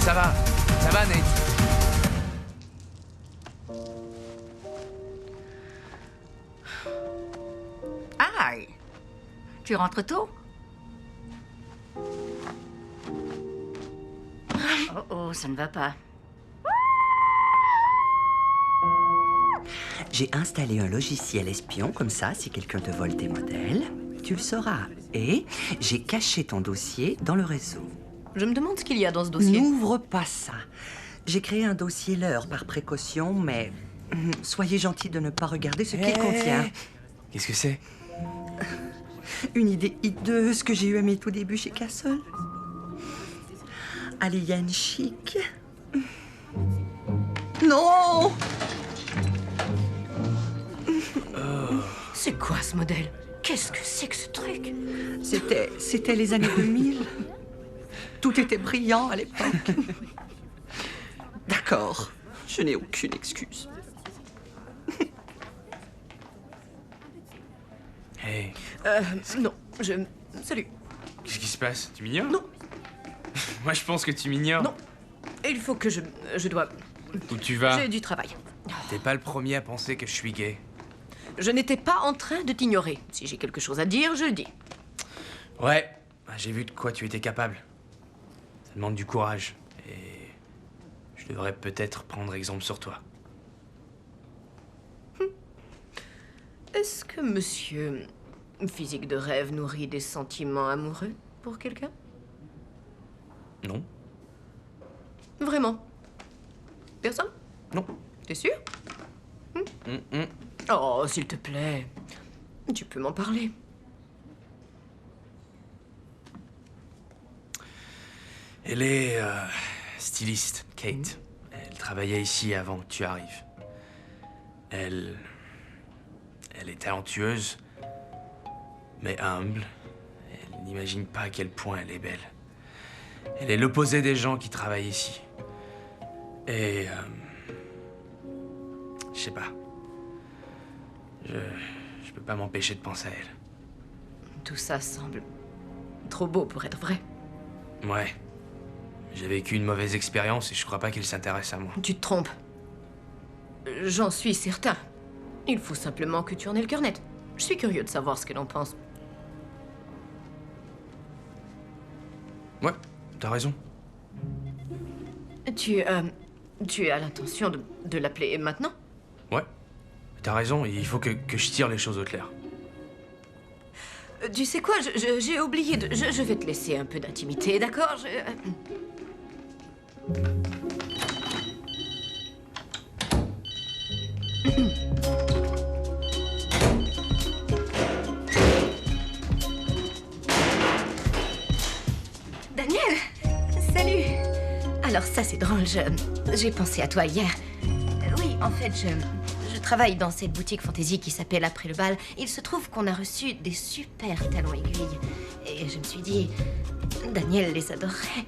I: Ça va, Nate.
G: Aïe! Tu rentres tôt? Oh, ça ne va pas.
L: J'ai installé un logiciel espion, comme ça, si quelqu'un te vole tes modèles, tu le sauras. Et j'ai caché ton dossier dans le réseau.
Q: Je me demande ce qu'il y a dans ce dossier.
L: N'ouvre pas ça. J'ai créé un dossier leurre par précaution, mais soyez gentil de ne pas regarder ce qu'il contient.
I: Qu'est-ce que c'est?
L: Une idée hideuse que j'ai eue à mes tout débuts chez Castle. Alien chic. Non!
Q: C'est quoi ce modèle? Qu'est-ce que c'est que ce truc?
L: C'était les années 2000. Tout était brillant à l'époque. D'accord, je n'ai aucune excuse.
I: Hey.
Q: Non, Salut.
I: Qu'est-ce qui se passe? Tu m'ignores?
Q: Non.
I: Moi, je pense que tu m'ignores.
Q: Non. Il faut que je dois...
I: Où tu vas?
Q: J'ai du travail.
I: T'es pas le premier à penser que je suis gay.
Q: Je n'étais pas en train de t'ignorer. Si j'ai quelque chose à dire, je le dis.
I: Ouais, j'ai vu de quoi tu étais capable. Ça demande du courage. Et je devrais peut-être prendre exemple sur toi.
Q: Est-ce que monsieur, physique de rêve, nourrit des sentiments amoureux? pour quelqu'un?
I: Non.
Q: Vraiment? Personne?
I: Non.
Q: T'es sûr? Oh, s'il te plaît. Tu peux m'en parler.
I: Elle est styliste, Kate. Elle travaillait ici avant que tu arrives. Elle est talentueuse, mais humble. Elle n'imagine pas à quel point elle est belle. Elle est l'opposé des gens qui travaillent ici. Et... je sais pas. Je peux pas m'empêcher de penser à elle.
Q: Tout ça semble trop beau pour être vrai.
I: Ouais. J'ai vécu une mauvaise expérience et je crois pas qu'elle s'intéresse à moi.
Q: Tu te trompes. J'en suis certain. Il faut simplement que tu en aies le cœur net. Je suis curieux de savoir ce qu'elle en pense.
I: Ouais, t'as raison.
Q: Tu as l'intention de l'appeler maintenant?
I: Ouais, t'as raison, il faut que je tire les choses au clair.
Q: Tu sais quoi, j'ai oublié de... Je vais te laisser un peu d'intimité, d'accord?
B: Daniel! Salut! Alors ça, c'est drôle, j'ai pensé à toi hier. Oui, en fait, je travaille dans cette boutique fantaisie qui s'appelle Après le bal. Il se trouve qu'on a reçu des super talons aiguilles. Et je me suis dit, Daniel les adorerait.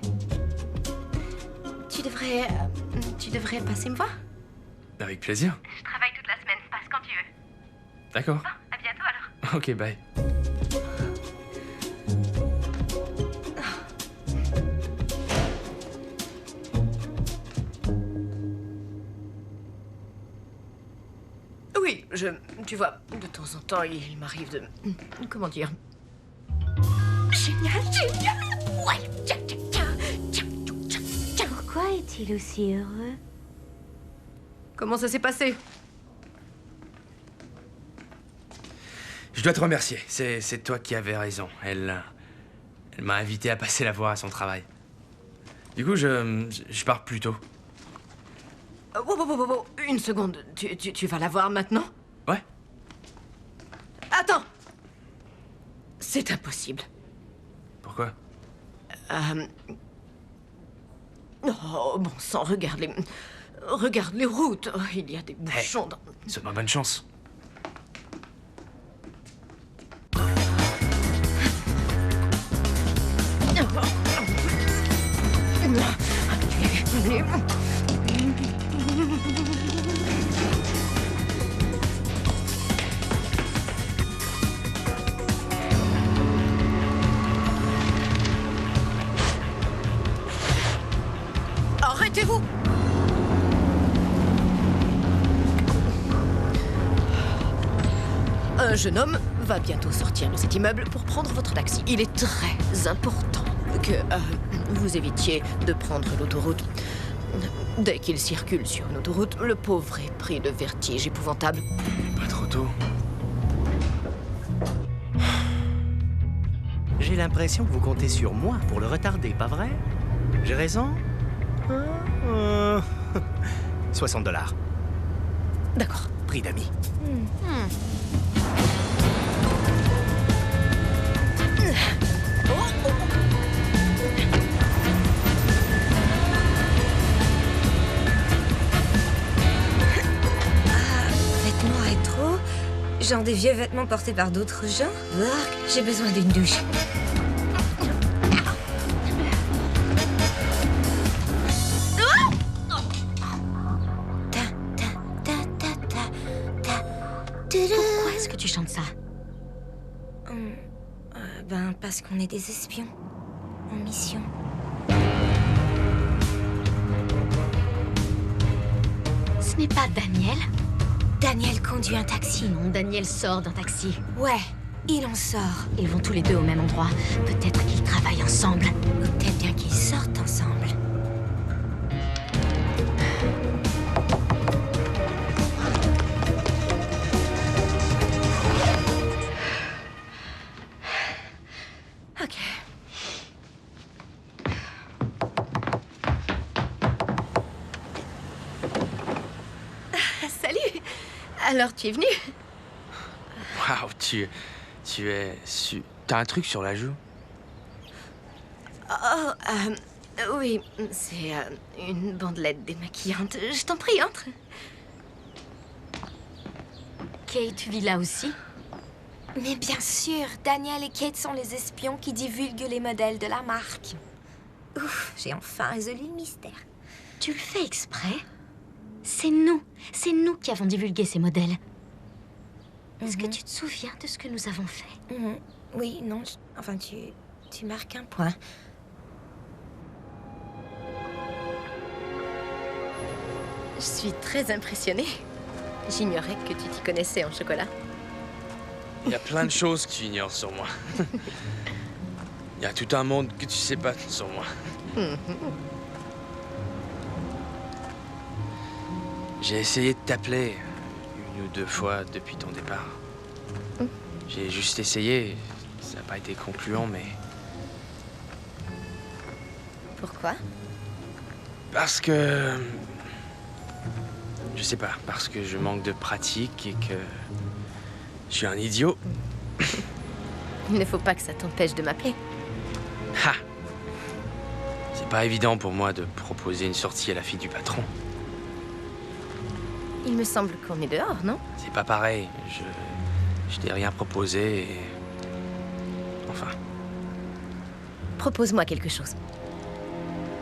B: Tu devrais passer me voir.
I: Avec plaisir.
B: Je travaille toute la semaine, passe quand tu veux.
I: D'accord.
B: Bon, à bientôt alors.
I: Ok, bye.
Q: Oui, tu vois, de temps en temps, il m'arrive de... Comment dire?
B: Génial, génial! Ouais!
C: Pourquoi est-il aussi heureux?
Q: Comment ça s'est passé?
I: Je dois te remercier. C'est toi qui avais raison. Elle m'a invité à passer la voir à son travail. Du coup, je pars plus tôt.
Q: Wow, une seconde. Tu vas la voir maintenant?
I: Ouais.
Q: Attends! C'est impossible.
I: Pourquoi?
Q: Oh, bon sang, regarde les routes. Oh, il y a des bouchons dans...
I: C'est ma bonne chance.
Q: Arrêtez-vous! Un jeune homme va bientôt sortir de cet immeuble pour prendre votre taxi. Il est très important que vous évitiez de prendre l'autoroute. Dès qu'il circule sur une autoroute, le pauvre est pris de vertige épouvantable.
I: Pas trop tôt.
R: J'ai l'impression que vous comptez sur moi pour le retarder, pas vrai? J'ai raison? 60 $.
Q: D'accord.
R: Prix d'amis.
N: Vêtements rétro, genre des vieux vêtements portés par d'autres gens. Arc, j'ai besoin d'une douche.
B: Pourquoi est-ce que tu chantes ça?
N: Parce qu'on est des espions. En mission.
B: Ce n'est pas Daniel?
N: Daniel conduit un taxi.
B: Non, Daniel sort d'un taxi.
N: Ouais, il en sort.
B: Ils vont tous les deux au même endroit. Peut-être qu'ils travaillent ensemble.
N: Ou peut-être bien qu'ils sortent ensemble.
B: Ok. Alors, tu es venu?
I: Waouh, T'as un truc sur la joue?
B: Oh, oui, c'est une bandelette démaquillante. Je t'en prie, entre.
M: Kate vit là aussi? Mais bien sûr, Daniel et Kate sont les espions qui divulguent les modèles de la marque.
N: Ouf, j'ai enfin résolu le mystère.
M: Tu le fais exprès? C'est nous qui avons divulgué ces modèles. Est-ce que tu te souviens de ce que nous avons fait?
N: Oui, non, enfin, tu marques un point.
B: Je suis très impressionnée. J'ignorais que tu t'y connaissais en chocolat.
I: Il y a plein de choses que tu ignores sur moi. Il y a tout un monde que tu sais pas sur moi. J'ai essayé de t'appeler une ou deux fois depuis ton départ. J'ai juste essayé. Ça n'a pas été concluant, mais...
B: Pourquoi?
I: Parce que... Je sais pas, parce que je manque de pratique et que... Je suis un idiot.
B: Il ne faut pas que ça t'empêche de m'appeler.
I: Ha! C'est pas évident pour moi de proposer une sortie à la fille du patron.
B: Il me semble qu'on est dehors, non?
I: C'est pas pareil. Je t'ai rien proposé et... Enfin...
B: Propose-moi quelque chose.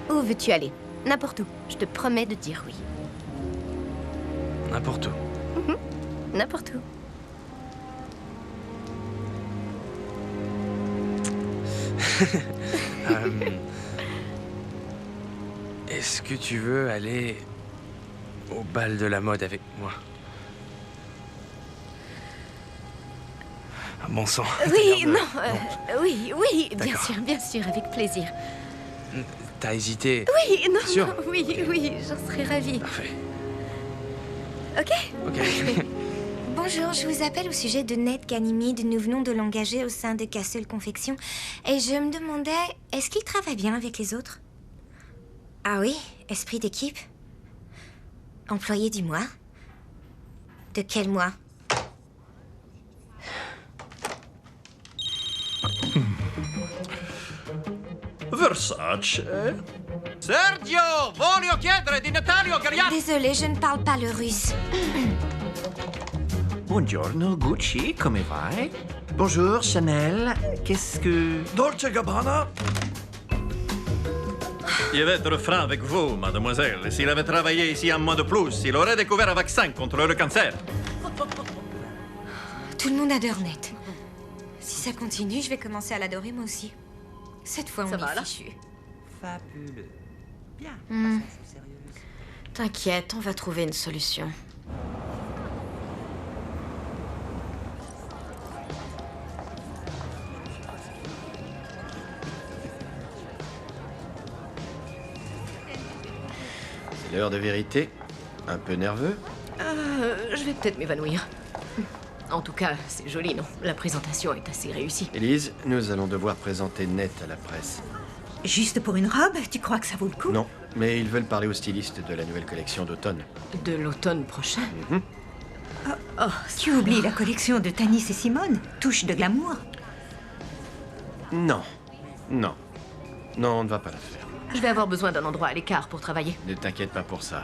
B: Où veux-tu aller? N'importe où. Je te promets de dire oui.
I: N'importe où.
B: N'importe où.
I: Est-ce que tu veux aller au bal de la mode avec moi? Ah, bon sang.
B: Oui, non, oui, bien sûr, avec plaisir.
I: T'as hésité?
B: Oui, non,
I: Sûr?
B: non, oui, j'en serais ravie.
I: Parfait.
B: Ok.
N: Bonjour, je vous appelle au sujet de Ned Ganymede. Nous venons de l'engager au sein de Castle Confection. Et je me demandais, est-ce qu'il travaille bien avec les autres? Ah oui, esprit d'équipe. Employé du mois. De quel mois?
H: Versace.
S: Sergio, voglio chiedere di Natalio Gagliardi.
N: Désolée, je ne parle pas le russe.
J: Buongiorno, Gucci, come vai? Bonjour, Chanel. Qu'est-ce que...
H: Dolce Gabbana. Je vais être franc avec vous, mademoiselle. S'il avait travaillé ici un mois de plus, il aurait découvert un vaccin contre le cancer.
N: Tout le monde adore Ned. Si ça continue, je vais commencer à l'adorer moi aussi. Cette fois, on est fichu.
L: Fabuleux. Bien.
B: T'inquiète, on va trouver une solution.
J: C'est l'heure de vérité. Un peu nerveux?
Q: Je vais peut-être m'évanouir. En tout cas, c'est joli, non? La présentation est assez réussie.
J: Élise, nous allons devoir présenter Ned à la presse.
K: Juste pour une robe? Tu crois que ça vaut le coup?
J: Non, mais ils veulent parler au styliste de la nouvelle collection d'automne.
Q: De l'automne prochain?
K: Tu oublies la collection de Tanis et Simone? Touche de glamour?
J: Non. Non, on ne va pas la faire.
Q: Je vais avoir besoin d'un endroit à l'écart pour travailler.
J: Ne t'inquiète pas pour ça.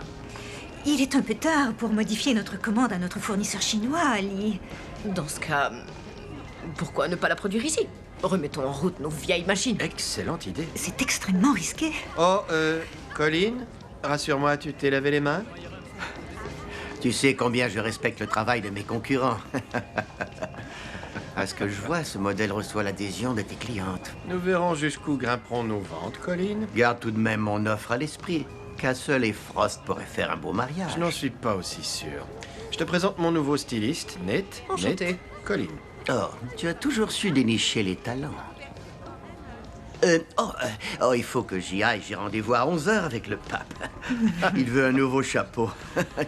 K: Il est un peu tard pour modifier notre commande à notre fournisseur chinois, Ali.
Q: Dans ce cas, pourquoi ne pas la produire ici? Remettons en route nos vieilles machines.
J: Excellente idée.
K: C'est extrêmement risqué.
J: Oh, Colin, rassure-moi, tu t'es lavé les mains?
T: Tu sais combien je respecte le travail de mes concurrents. À ce que je vois, ce modèle reçoit l'adhésion de tes clientes.
J: Nous verrons jusqu'où grimperont nos ventes, Colin.
T: Garde tout de même mon offre à l'esprit. Castle et Frost pourraient faire un beau mariage.
J: Je n'en suis pas aussi sûr. Je te présente mon nouveau styliste, Ned.
Q: Enchanté.
J: Ned Colin.
T: Oh, tu as toujours su dénicher les talents. Il faut que j'y aille. J'ai rendez-vous à 11h avec le pape. Il veut un nouveau chapeau.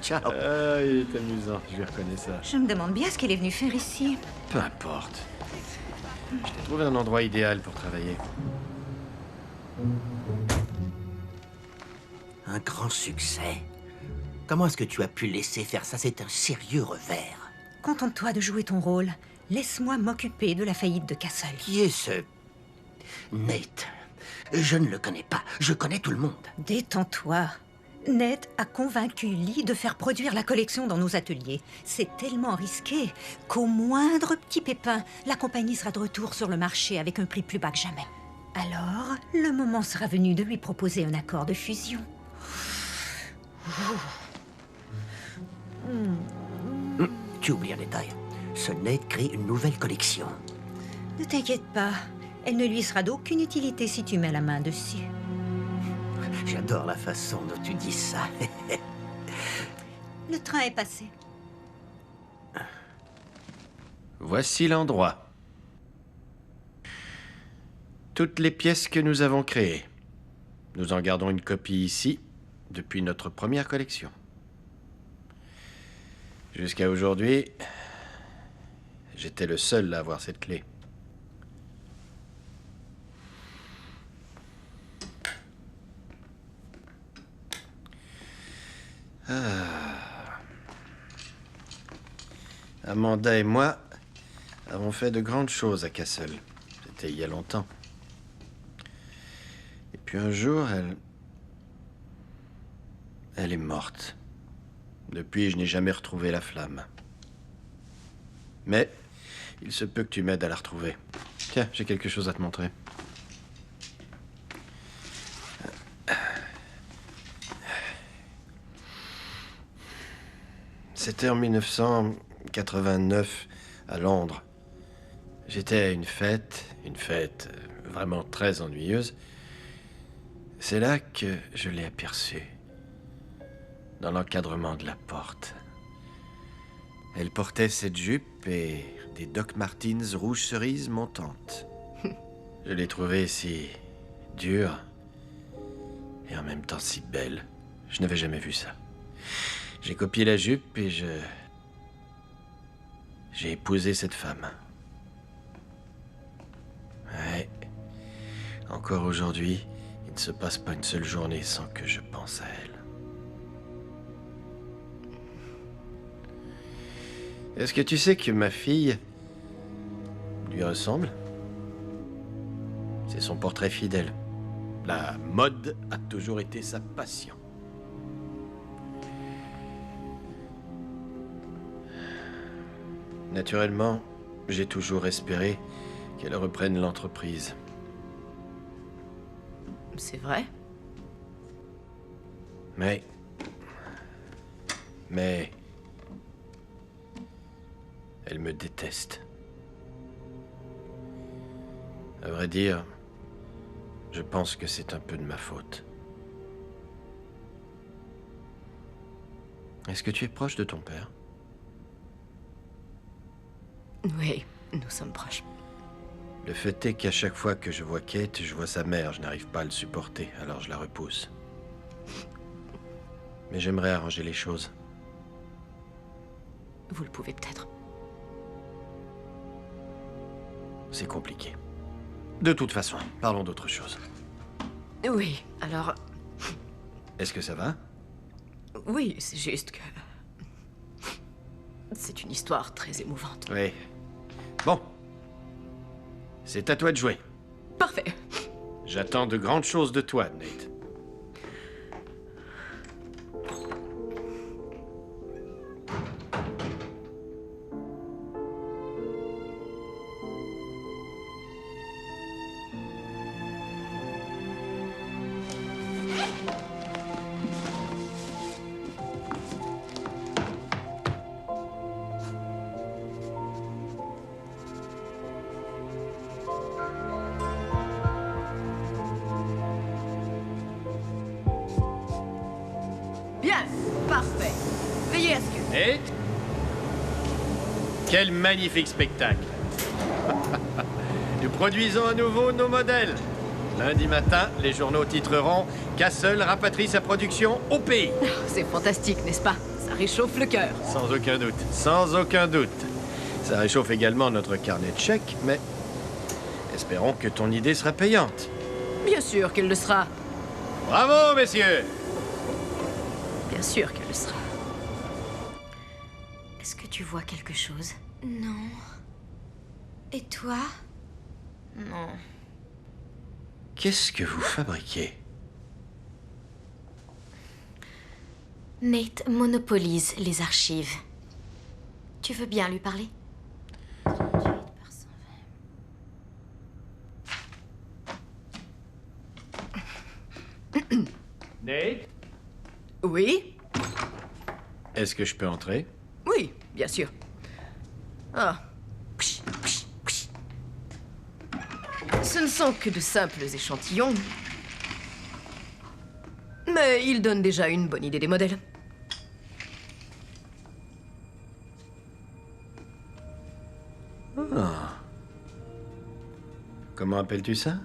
T: Ciao.
J: Il est amusant, je lui reconnais ça.
K: Je me demande bien ce qu'il est venu faire ici.
J: Peu importe. Je t'ai trouvé un endroit idéal pour travailler.
T: Un grand succès. Comment est-ce que tu as pu laisser faire ça? C'est un sérieux revers.
K: Contente-toi de jouer ton rôle. Laisse-moi m'occuper de la faillite de Castle.
T: Qui est ce... Nate? Je ne le connais pas. Je connais tout le monde.
K: Détends-toi. Ned a convaincu Lee de faire produire la collection dans nos ateliers. C'est tellement risqué qu'au moindre petit pépin, la compagnie sera de retour sur le marché avec un prix plus bas que jamais. Alors, le moment sera venu de lui proposer un accord de fusion.
T: Tu oublies un détail. Ce Nate crée une nouvelle collection.
K: Ne t'inquiète pas. Elle ne lui sera d'aucune utilité si tu mets la main dessus.
T: J'adore la façon dont tu dis ça.
K: Le train est passé.
J: Voici l'endroit. Toutes les pièces que nous avons créées. Nous en gardons une copie ici, depuis notre première collection. Jusqu'à aujourd'hui, j'étais le seul à avoir cette clé. Amanda et moi avons fait de grandes choses à Castle. C'était il y a longtemps. Et puis un jour, elle est morte. Depuis, je n'ai jamais retrouvé la flamme. Mais il se peut que tu m'aides à la retrouver. Tiens, j'ai quelque chose à te montrer. C'était en 1989, à Londres. J'étais à une fête vraiment très ennuyeuse. C'est là que je l'ai aperçue, dans l'encadrement de la porte. Elle portait cette jupe et des Doc Martens rouge cerise montantes. Je l'ai trouvée si dure et en même temps si belle. Je n'avais jamais vu ça. J'ai copié la jupe et j'ai épousé cette femme. Ouais. Encore aujourd'hui, il ne se passe pas une seule journée sans que je pense à elle. Est-ce que tu sais que ma fille lui ressemble? C'est son portrait fidèle. La mode a toujours été sa passion. Naturellement, j'ai toujours espéré qu'elle reprenne l'entreprise.
Q: C'est vrai?
J: Mais... elle me déteste. À vrai dire, je pense que c'est un peu de ma faute. Est-ce que tu es proche de ton père?
Q: Oui, nous sommes proches.
J: Le fait est qu'à chaque fois que je vois Kate, je vois sa mère. Je n'arrive pas à le supporter, alors je la repousse. Mais j'aimerais arranger les choses.
Q: Vous le pouvez peut-être.
J: C'est compliqué. De toute façon, parlons d'autre chose.
Q: Oui, alors...
J: Est-ce que ça va?
Q: Oui, c'est juste que... c'est une histoire très émouvante.
J: Oui. Bon. C'est à toi de jouer.
Q: Parfait.
J: J'attends de grandes choses de toi, Nate.
Q: Bien, parfait. Veillez à ce que...
J: Nate? Quel magnifique spectacle. Nous produisons à nouveau nos modèles. Lundi matin, les journaux titreront « Castle rapatrie sa production au pays ».
Q: C'est fantastique, n'est-ce pas? Ça réchauffe le cœur.
J: Sans aucun doute, sans aucun doute. Ça réchauffe également notre carnet de chèques, mais espérons que ton idée sera payante.
Q: Bien sûr qu'elle le sera.
J: Bravo, messieurs!
Q: Bien sûr qu'elle le sera.
B: Est-ce que tu vois quelque chose?
N: Non. Et toi?
B: Non.
J: Qu'est-ce que vous fabriquez?
M: Nate monopolise les archives. Tu veux bien lui parler?
J: Nate?
Q: Oui?
J: Est-ce que je peux entrer?
Q: Oui, bien sûr. Ah. Ce ne sont que de simples échantillons. Mais ils donnent déjà une bonne idée des modèles.
J: Ah. Comment appelles-tu ça?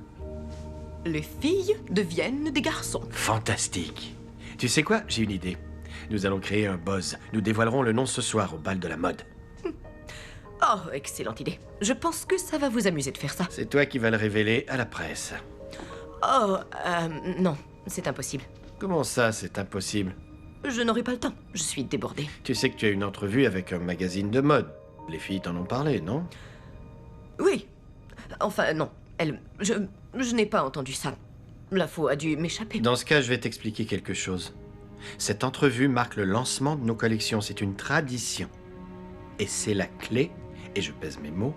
Q: Les filles deviennent des garçons.
J: Fantastique. Tu sais quoi? J'ai une idée. Nous allons créer un buzz. Nous dévoilerons le nom ce soir au bal de la mode.
Q: Oh, excellente idée. Je pense que ça va vous amuser de faire ça.
J: C'est toi qui vas le révéler à la presse.
Q: Oh, non, c'est impossible.
J: Comment ça, c'est impossible?
Q: Je n'aurai pas le temps. Je suis débordée.
J: Tu sais que tu as une entrevue avec un magazine de mode. Les filles t'en ont parlé, non?
Q: Oui. Enfin, non. Je n'ai pas entendu ça. L'info a dû m'échapper.
J: Dans ce cas, je vais t'expliquer quelque chose. Cette entrevue marque le lancement de nos collections. C'est une tradition. Et c'est la clé, et je pèse mes mots,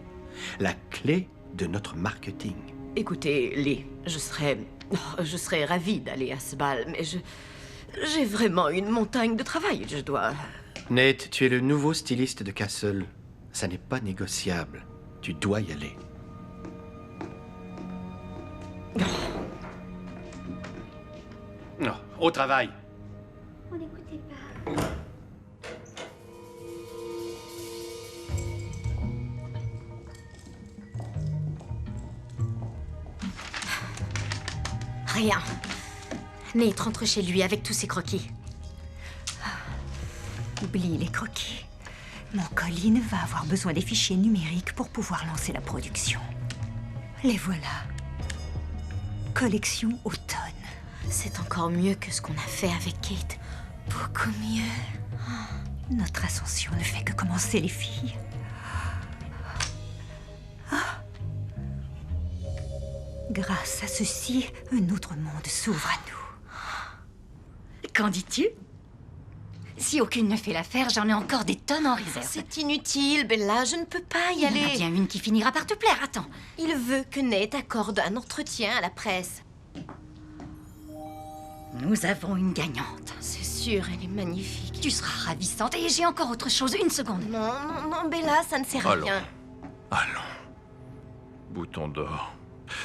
J: la clé de notre marketing.
Q: Écoutez, Lee, je serais ravie d'aller à ce bal, mais j'ai vraiment une montagne de travail. Je dois...
J: Nate, tu es le nouveau styliste de Castle. Ça n'est pas négociable. Tu dois y aller. Non, au travail.
N: On n'écoutait pas.
M: Rien. Nate rentre chez lui avec tous ses croquis.
K: Oublie les croquis. Mon Colin va avoir besoin des fichiers numériques pour pouvoir lancer la production. Les voilà. Collection automne.
M: C'est encore mieux que ce qu'on a fait avec Kate. Beaucoup mieux.
K: Notre ascension ne fait que commencer, les filles. Grâce à ceci, un autre monde s'ouvre à nous.
G: Qu'en dis-tu? Si aucune ne fait l'affaire, j'en ai encore des tonnes en réserve.
B: C'est inutile, Bella. Je ne peux pas y aller.
G: Il y en a bien une qui finira par te plaire. Attends.
B: Il veut que Nate accorde un entretien à la presse.
G: Nous avons une gagnante.
B: C'est sûr, elle est magnifique.
G: Tu seras ravissante. Et j'ai encore autre chose. Une seconde.
B: Non, non, non, Bella, ça ne sert à
H: Allons.
B: rien.
H: Allons. Bouton d'or.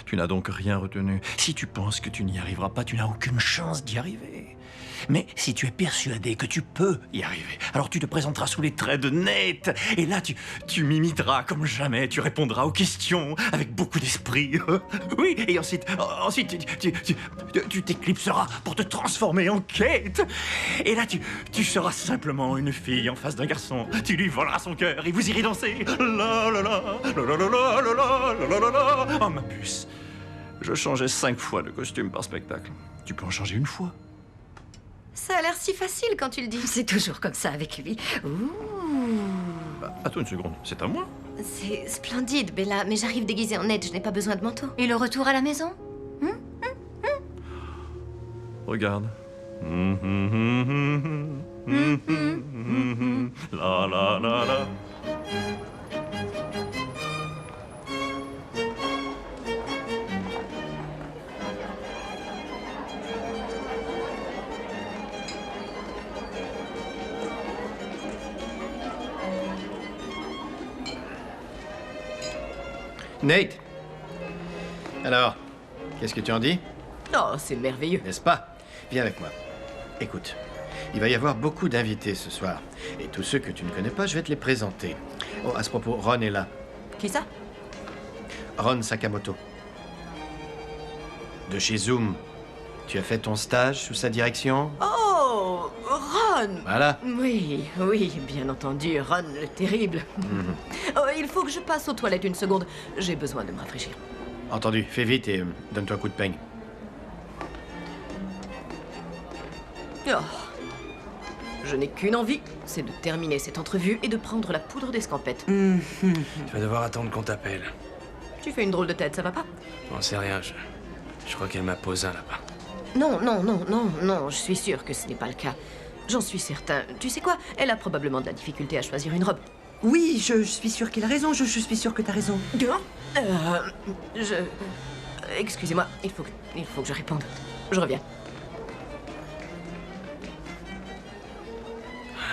H: Tu n'as donc rien retenu. Si tu penses que tu n'y arriveras pas, tu n'as aucune chance d'y arriver. Mais si tu es persuadé que tu peux y arriver, alors tu te présenteras sous les traits de Nate. Et là, tu m'imiteras comme jamais. Tu répondras aux questions avec beaucoup d'esprit. Oui, et ensuite tu t'éclipseras pour te transformer en Kate. Et là, tu seras simplement une fille en face d'un garçon. Tu lui voleras son cœur et vous irez danser. La la la, la la la la la la la la la. Oh, ma puce. Je changeais 5 fois de costume par spectacle. Tu peux en changer une fois.
B: Ça a l'air si facile quand tu le dis.
G: C'est toujours comme ça avec lui. Ouh.
H: Bah, attends une seconde, c'est à moi?
B: C'est splendide, Bella, mais j'arrive déguisée en Ned, je n'ai pas besoin de manteau.
G: Et le retour à la maison?
H: Regarde. La la la la.
J: Nate. Alors, qu'est-ce que tu en dis?
Q: Oh, c'est merveilleux.
J: N'est-ce pas? Viens avec moi. Écoute, il va y avoir beaucoup d'invités ce soir. Et tous ceux que tu ne connais pas, je vais te les présenter. Oh, à ce propos, Ron est là.
Q: Qui ça?
J: Ron Sakamoto. De chez Zoom. Tu as fait ton stage sous sa direction?
Q: Oh, Ron!
J: Voilà.
Q: Oui, oui, bien entendu, Ron le terrible. Oh, il faut que je passe aux toilettes une seconde. J'ai besoin de me rafraîchir.
J: Entendu, fais vite et donne-toi un coup de peigne.
Q: Oh. Je n'ai qu'une envie, c'est de terminer cette entrevue et de prendre la poudre d'escampette.
I: Tu vas devoir attendre qu'on t'appelle.
Q: Tu fais une drôle de tête, ça va pas?
I: Non, c'est rien, je crois qu'elle m'a posé un lapin.
Q: Non, je suis sûre que ce n'est pas le cas. J'en suis certain. Tu sais quoi? Elle a probablement de la difficulté à choisir une robe.
L: Oui, je suis sûre qu'elle a raison, je suis sûre que t'as raison.
Q: Excusez-moi, il faut que je réponde. Je reviens.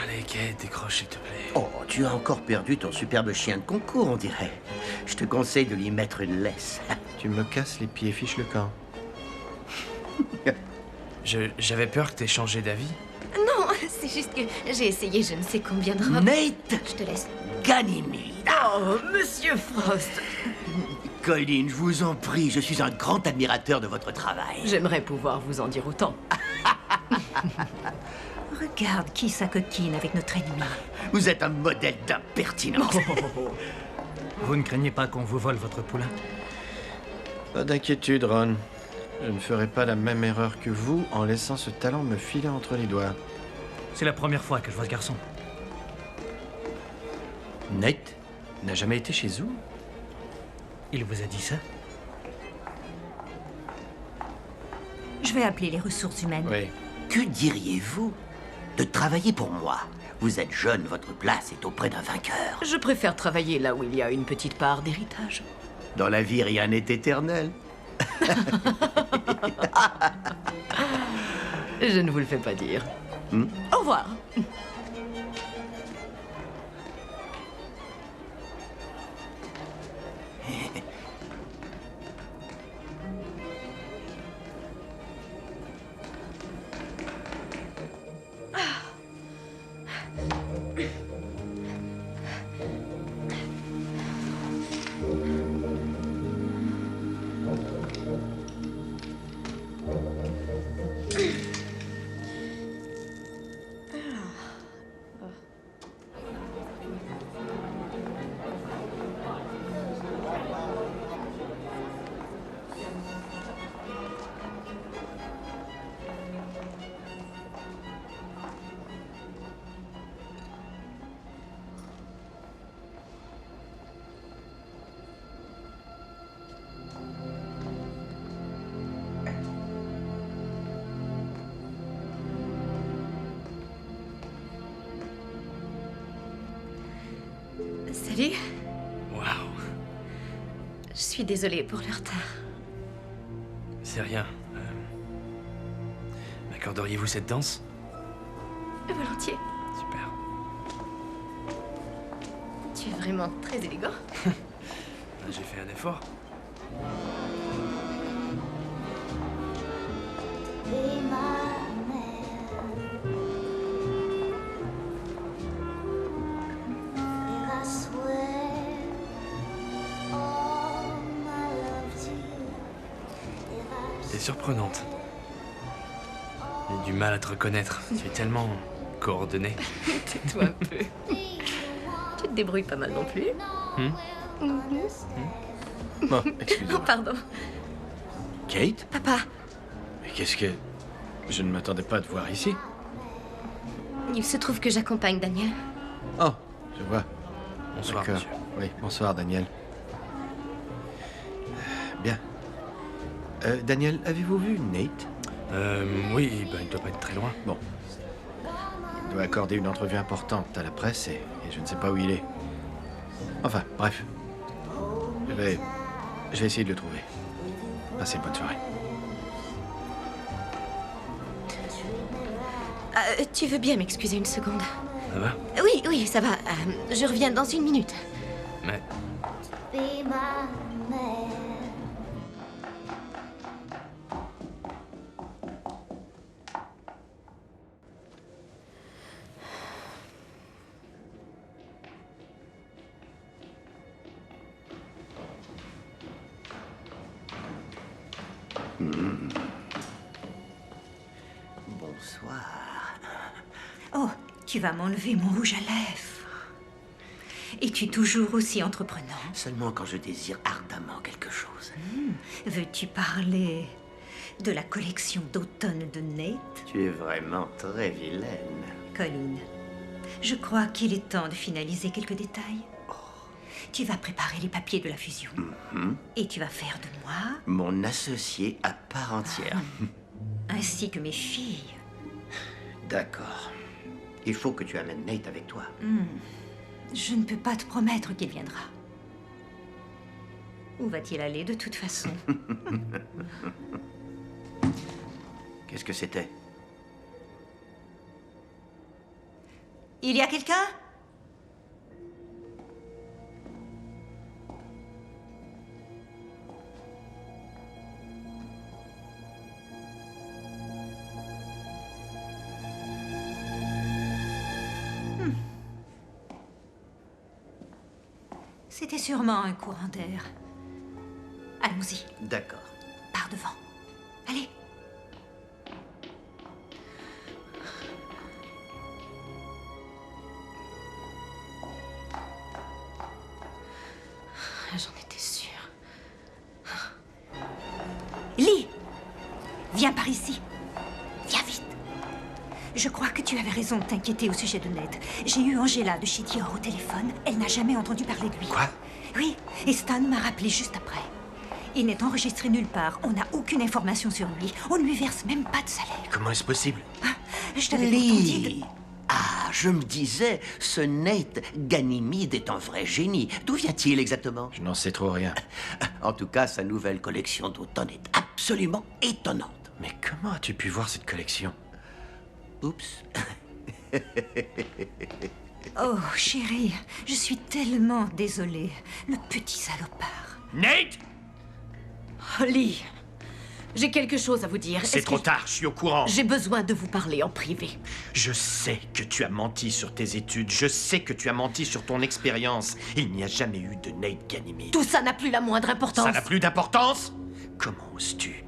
I: Allez, Kate, décroche, s'il te plaît.
T: Oh, tu as encore perdu ton superbe chien de concours, on dirait. Je te conseille de lui mettre une laisse.
J: Tu me casses les pieds, fiche le camp.
I: J'avais peur que t'aies changé d'avis.
B: Non, c'est juste que j'ai essayé je ne sais combien de robes.
T: Nate!
B: Je te laisse.
T: Ganymede!
Q: Oh, Monsieur Frost!
T: Colleen, je vous en prie, je suis un grand admirateur de votre travail.
Q: J'aimerais pouvoir vous en dire autant.
K: Regarde qui s'acoquine avec notre ennemi.
T: Vous êtes un modèle d'impertinence.
O: Vous ne craignez pas qu'on vous vole votre poulain?
J: Pas d'inquiétude, Ron. Je ne ferai pas la même erreur que vous en laissant ce talent me filer entre les doigts.
O: C'est la première fois que je vois ce garçon.
J: Nate n'a jamais été chez vous?
O: Il vous a dit ça?
K: Je vais appeler les ressources humaines.
J: Oui.
T: Que diriez-vous de travailler pour moi? Vous êtes jeune, votre place est auprès d'un vainqueur.
Q: Je préfère travailler là où il y a une petite part d'héritage.
T: Dans la vie, rien n'est éternel.
Q: Je ne vous le fais pas dire. Au revoir. Salut.
I: Waouh.
B: Je suis désolée pour le retard.
I: C'est rien. M'accorderiez-vous cette danse?
B: Volontiers.
I: Super.
B: Tu es vraiment très élégant.
I: J'ai fait un effort. T'es surprenante. J'ai du mal à te reconnaître. Tu es tellement coordonnée.
Q: Tais-toi un peu. Tu te débrouilles pas mal non plus.
J: Bon, excusez-moi.
B: Oh, pardon.
J: Kate?
B: Papa,
J: Mais qu'est-ce que... Je ne m'attendais pas à te voir ici.
B: il se trouve que j'accompagne Daniel.
J: Oh, je vois.
I: Bonsoir,
J: D'accord.
I: monsieur.
J: Oui, bonsoir, Daniel. Bien. Daniel, avez-vous vu Nate?
I: Oui, ben, il doit pas être très loin.
J: Bon. Il doit accorder une entrevue importante à la presse et je ne sais pas où il est. Enfin, bref. Je vais essayer de le trouver. Passez une bonne soirée.
B: Tu veux bien m'excuser une seconde?
I: Ça va?
B: Oui, ça va. Je reviens dans une minute.
I: Mais...
T: Bonsoir.
K: Oh, tu vas m'enlever mon rouge à lèvres. Es-tu toujours aussi entreprenant?
T: Seulement quand je désire ardemment quelque chose.
K: Veux-tu parler de la collection d'automne de Nate?
T: Tu es vraiment très vilaine.
K: Colin, je crois qu'il est temps de finaliser quelques détails. Tu vas préparer les papiers de la fusion. Et tu vas faire de moi...
T: Mon associé à part entière.
K: ainsi que mes filles.
T: D'accord. Il faut que tu amènes Nate avec toi.
K: Je ne peux pas te promettre qu'il viendra. Où va-t-il aller de toute façon?
T: Qu'est-ce que c'était?
K: Il y a quelqu'un? C'était sûrement un courant d'air. Allons-y.
T: D'accord.
K: Par devant. Allez.
B: J'en étais sûre.
K: Lee, viens par ici. Viens vite. Je crois que tu avais raison de t'inquiéter au sujet de Ned. J'ai eu Angela de chez Dior au téléphone. Elle n'a jamais entendu parler de lui.
J: Quoi?
K: Oui, et Stan m'a rappelé juste après. Il n'est enregistré nulle part. On n'a aucune information sur lui. On ne lui verse même pas de salaire.
J: Comment est-ce possible?
K: Je t'avais pourtant dit
T: Lee. Ah, je me disais, ce Nate Ganymede est un vrai génie. D'où vient-il exactement?
J: Je n'en sais trop rien.
T: En tout cas, sa nouvelle collection d'automne est absolument étonnante.
J: Mais comment as-tu pu voir cette collection?
T: Oups.
K: Oh, chérie, je suis tellement désolée. Le petit salopard.
J: Nate!
Q: Lee, j'ai quelque chose à vous dire.
J: C'est trop tard, je suis au courant.
Q: J'ai besoin de vous parler en privé.
J: Je sais que tu as menti sur tes études. Je sais que tu as menti sur ton expérience. Il n'y a jamais eu de Nate Ganymede.
Q: Tout ça n'a plus la moindre importance.
J: Ça n'a plus d'importance? Comment oses-tu?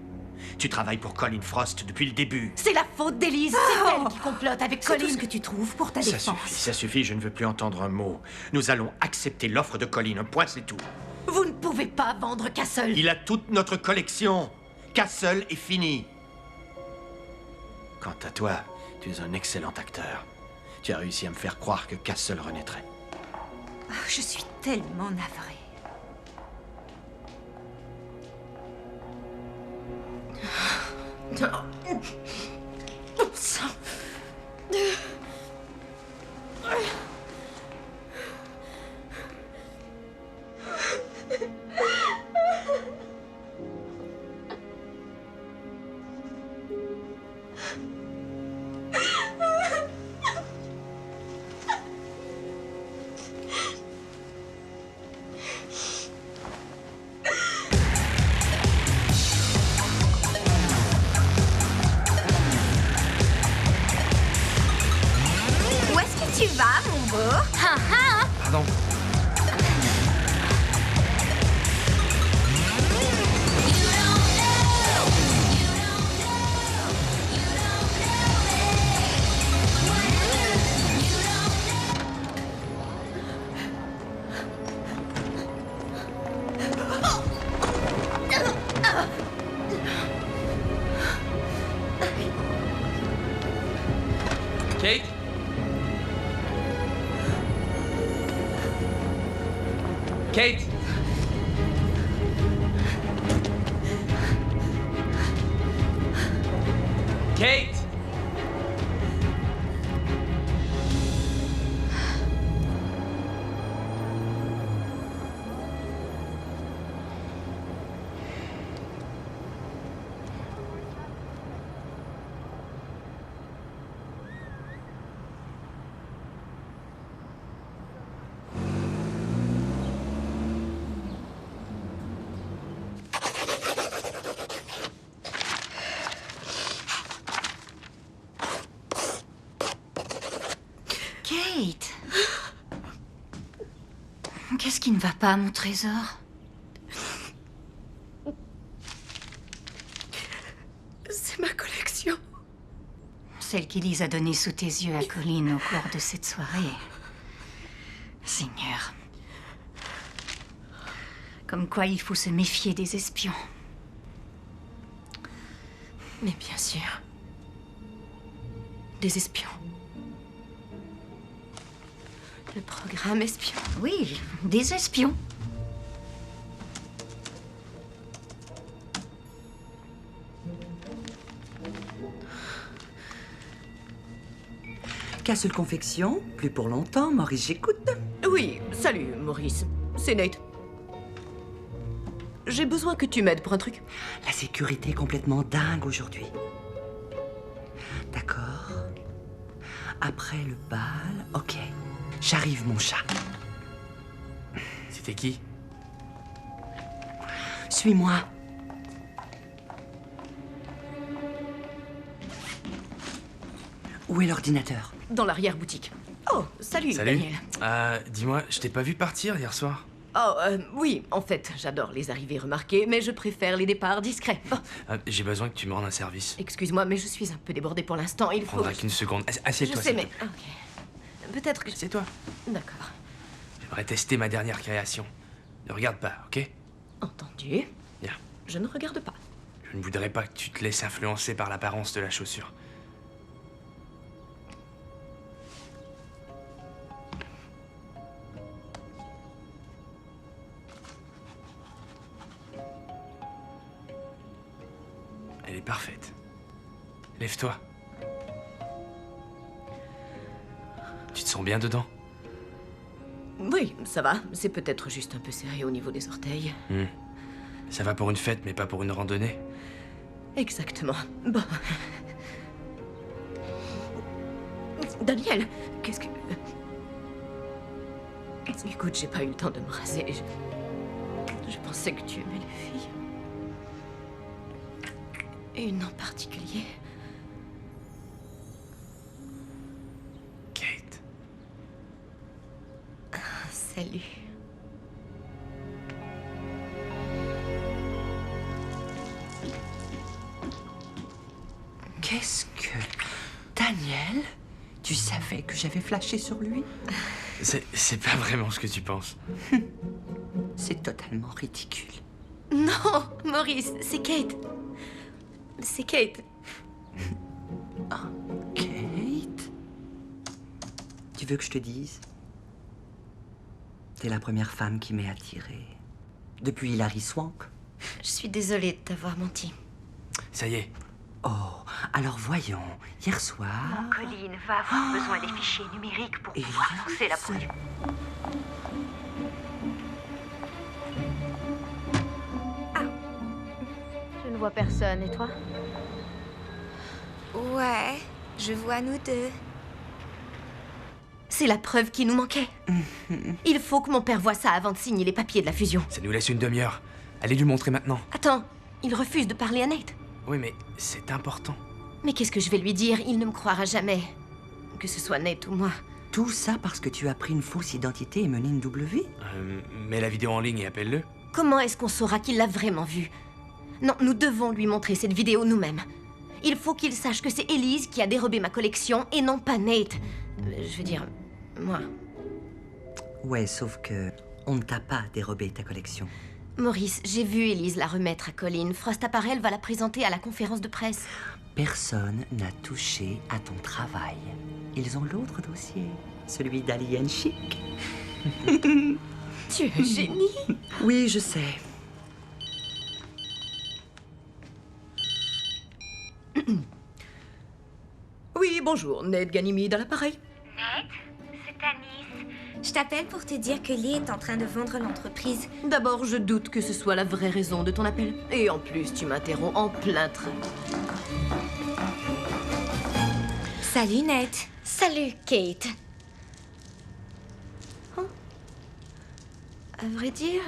J: Tu travailles pour Colin Frost depuis le début.
Q: C'est la faute d'Élise. C'est elle qui complote avec Colin.
K: C'est tout ce que tu trouves pour ta défense.
J: Ça suffit, je ne veux plus entendre un mot. Nous allons accepter l'offre de Colin, un point c'est tout.
Q: Vous ne pouvez pas vendre Castle.
J: Il a toute notre collection. Castle est fini. Quant à toi, tu es un excellent acteur. Tu as réussi à me faire croire que Castle renaîtrait.
K: Oh, je suis tellement navrée.
Q: Non. Bon sang.
N: Où est-ce que tu vas, mon beau?
O: Pardon.
I: Kate? Kate? Kate?
G: Kate! Qu'est-ce qui ne va pas, mon trésor?
Q: C'est ma collection.
G: Celle qu'Élise a donnée sous tes yeux à Colin au cours de cette soirée. Seigneur. Comme quoi il faut se méfier des espions.
Q: Mais bien sûr. Des espions.
B: Le programme espion.
G: Oui, des espions.
L: Castle Confection, plus pour longtemps, Maurice, j'écoute.
Q: Oui, salut, Maurice. C'est Nate. J'ai besoin que tu m'aides pour un truc.
L: La sécurité est complètement dingue aujourd'hui. D'accord. Après le bal, ok. J'arrive, mon chat.
I: C'était qui?
L: Suis-moi. Où est l'ordinateur?
Q: Dans l'arrière-boutique. Oh, salut,
I: Salut.
Q: Daniel.
I: Dis-moi, je t'ai pas vu partir hier soir.
Q: Oh, oui, en fait, j'adore les arrivées remarquées, mais je préfère les départs discrets. Oh,
I: J'ai besoin que tu me rendes un service.
Q: excuse-moi, mais je suis un peu débordée pour l'instant. Il faut...
I: Prendra qu'une seconde. Assieds-toi.
Q: Je sais,
I: s'il te
Q: mais...
I: plaît.
Q: Ok. Peut-être que...
I: Assieds-toi.
Q: D'accord.
I: J'aimerais tester ma dernière création. Ne regarde pas, ok?
Q: Entendu.
I: Bien.
Q: Je ne regarde pas.
I: Je ne voudrais pas que tu te laisses influencer par l'apparence de la chaussure. Elle est parfaite. Lève-toi. Tu te sens bien dedans?
Q: Oui, ça va. C'est peut-être juste un peu serré au niveau des orteils.
I: Ça va pour une fête, mais pas pour une randonnée.
Q: Exactement. Bon. Daniel, qu'est-ce que... Écoute, j'ai pas eu le temps de me raser. Je pensais que tu aimais les filles. Une en particulier.
I: Kate.
B: Salut.
L: Qu'est-ce que... Daniel? Tu savais que j'avais flashé sur lui?
I: C'est pas vraiment ce que tu penses.
L: C'est totalement ridicule.
B: Non, Maurice, c'est Kate. C'est Kate.
L: Kate? Tu veux que je te dise? T'es la première femme qui m'est attirée. Depuis Hilary Swank.
B: Je suis désolée de t'avoir menti.
I: Ça y est.
L: Oh, alors voyons. Hier soir...
G: Colline va avoir besoin des fichiers numériques pour pouvoir lancer la production.
C: Je ne vois personne, et toi?
N: Ouais, je vois nous deux.
B: C'est la preuve qui nous manquait. Il faut que mon père voie ça avant de signer les papiers de la fusion.
I: Ça nous laisse une demi-heure. Allez lui montrer maintenant.
B: Attends, il refuse de parler à Nate.
I: Oui, mais c'est important.
B: Mais qu'est-ce que je vais lui dire? Il ne me croira jamais. Que ce soit Nate ou moi.
L: Tout ça parce que tu as pris une fausse identité et mené une double vie?
I: Mets la vidéo en ligne et appelle-le.
B: Comment est-ce qu'on saura qu'il l'a vraiment vue? Non, nous devons lui montrer cette vidéo nous-mêmes. Il faut qu'il sache que c'est Elise qui a dérobé ma collection et non pas Nate. Je veux dire, moi.
L: Ouais, sauf que on ne t'a pas dérobé ta collection.
B: Maurice, j'ai vu Elise la remettre à Colline. Frost Apparel va la présenter à la conférence de presse.
L: Personne n'a touché à ton travail. Ils ont l'autre dossier, celui d'Alien Chic.
B: Tu es génie.
L: Oui, je sais.
Q: Oui, bonjour, Nate Ganymede à l'appareil.
N: Nate, c'est Anis. Je t'appelle pour te dire que Lee est en train de vendre l'entreprise.
Q: D'abord, je doute que ce soit la vraie raison de ton appel. Et en plus, tu m'interromps en plein train.
N: Salut, Nate.
B: Salut, Kate. Oh. À vrai dire,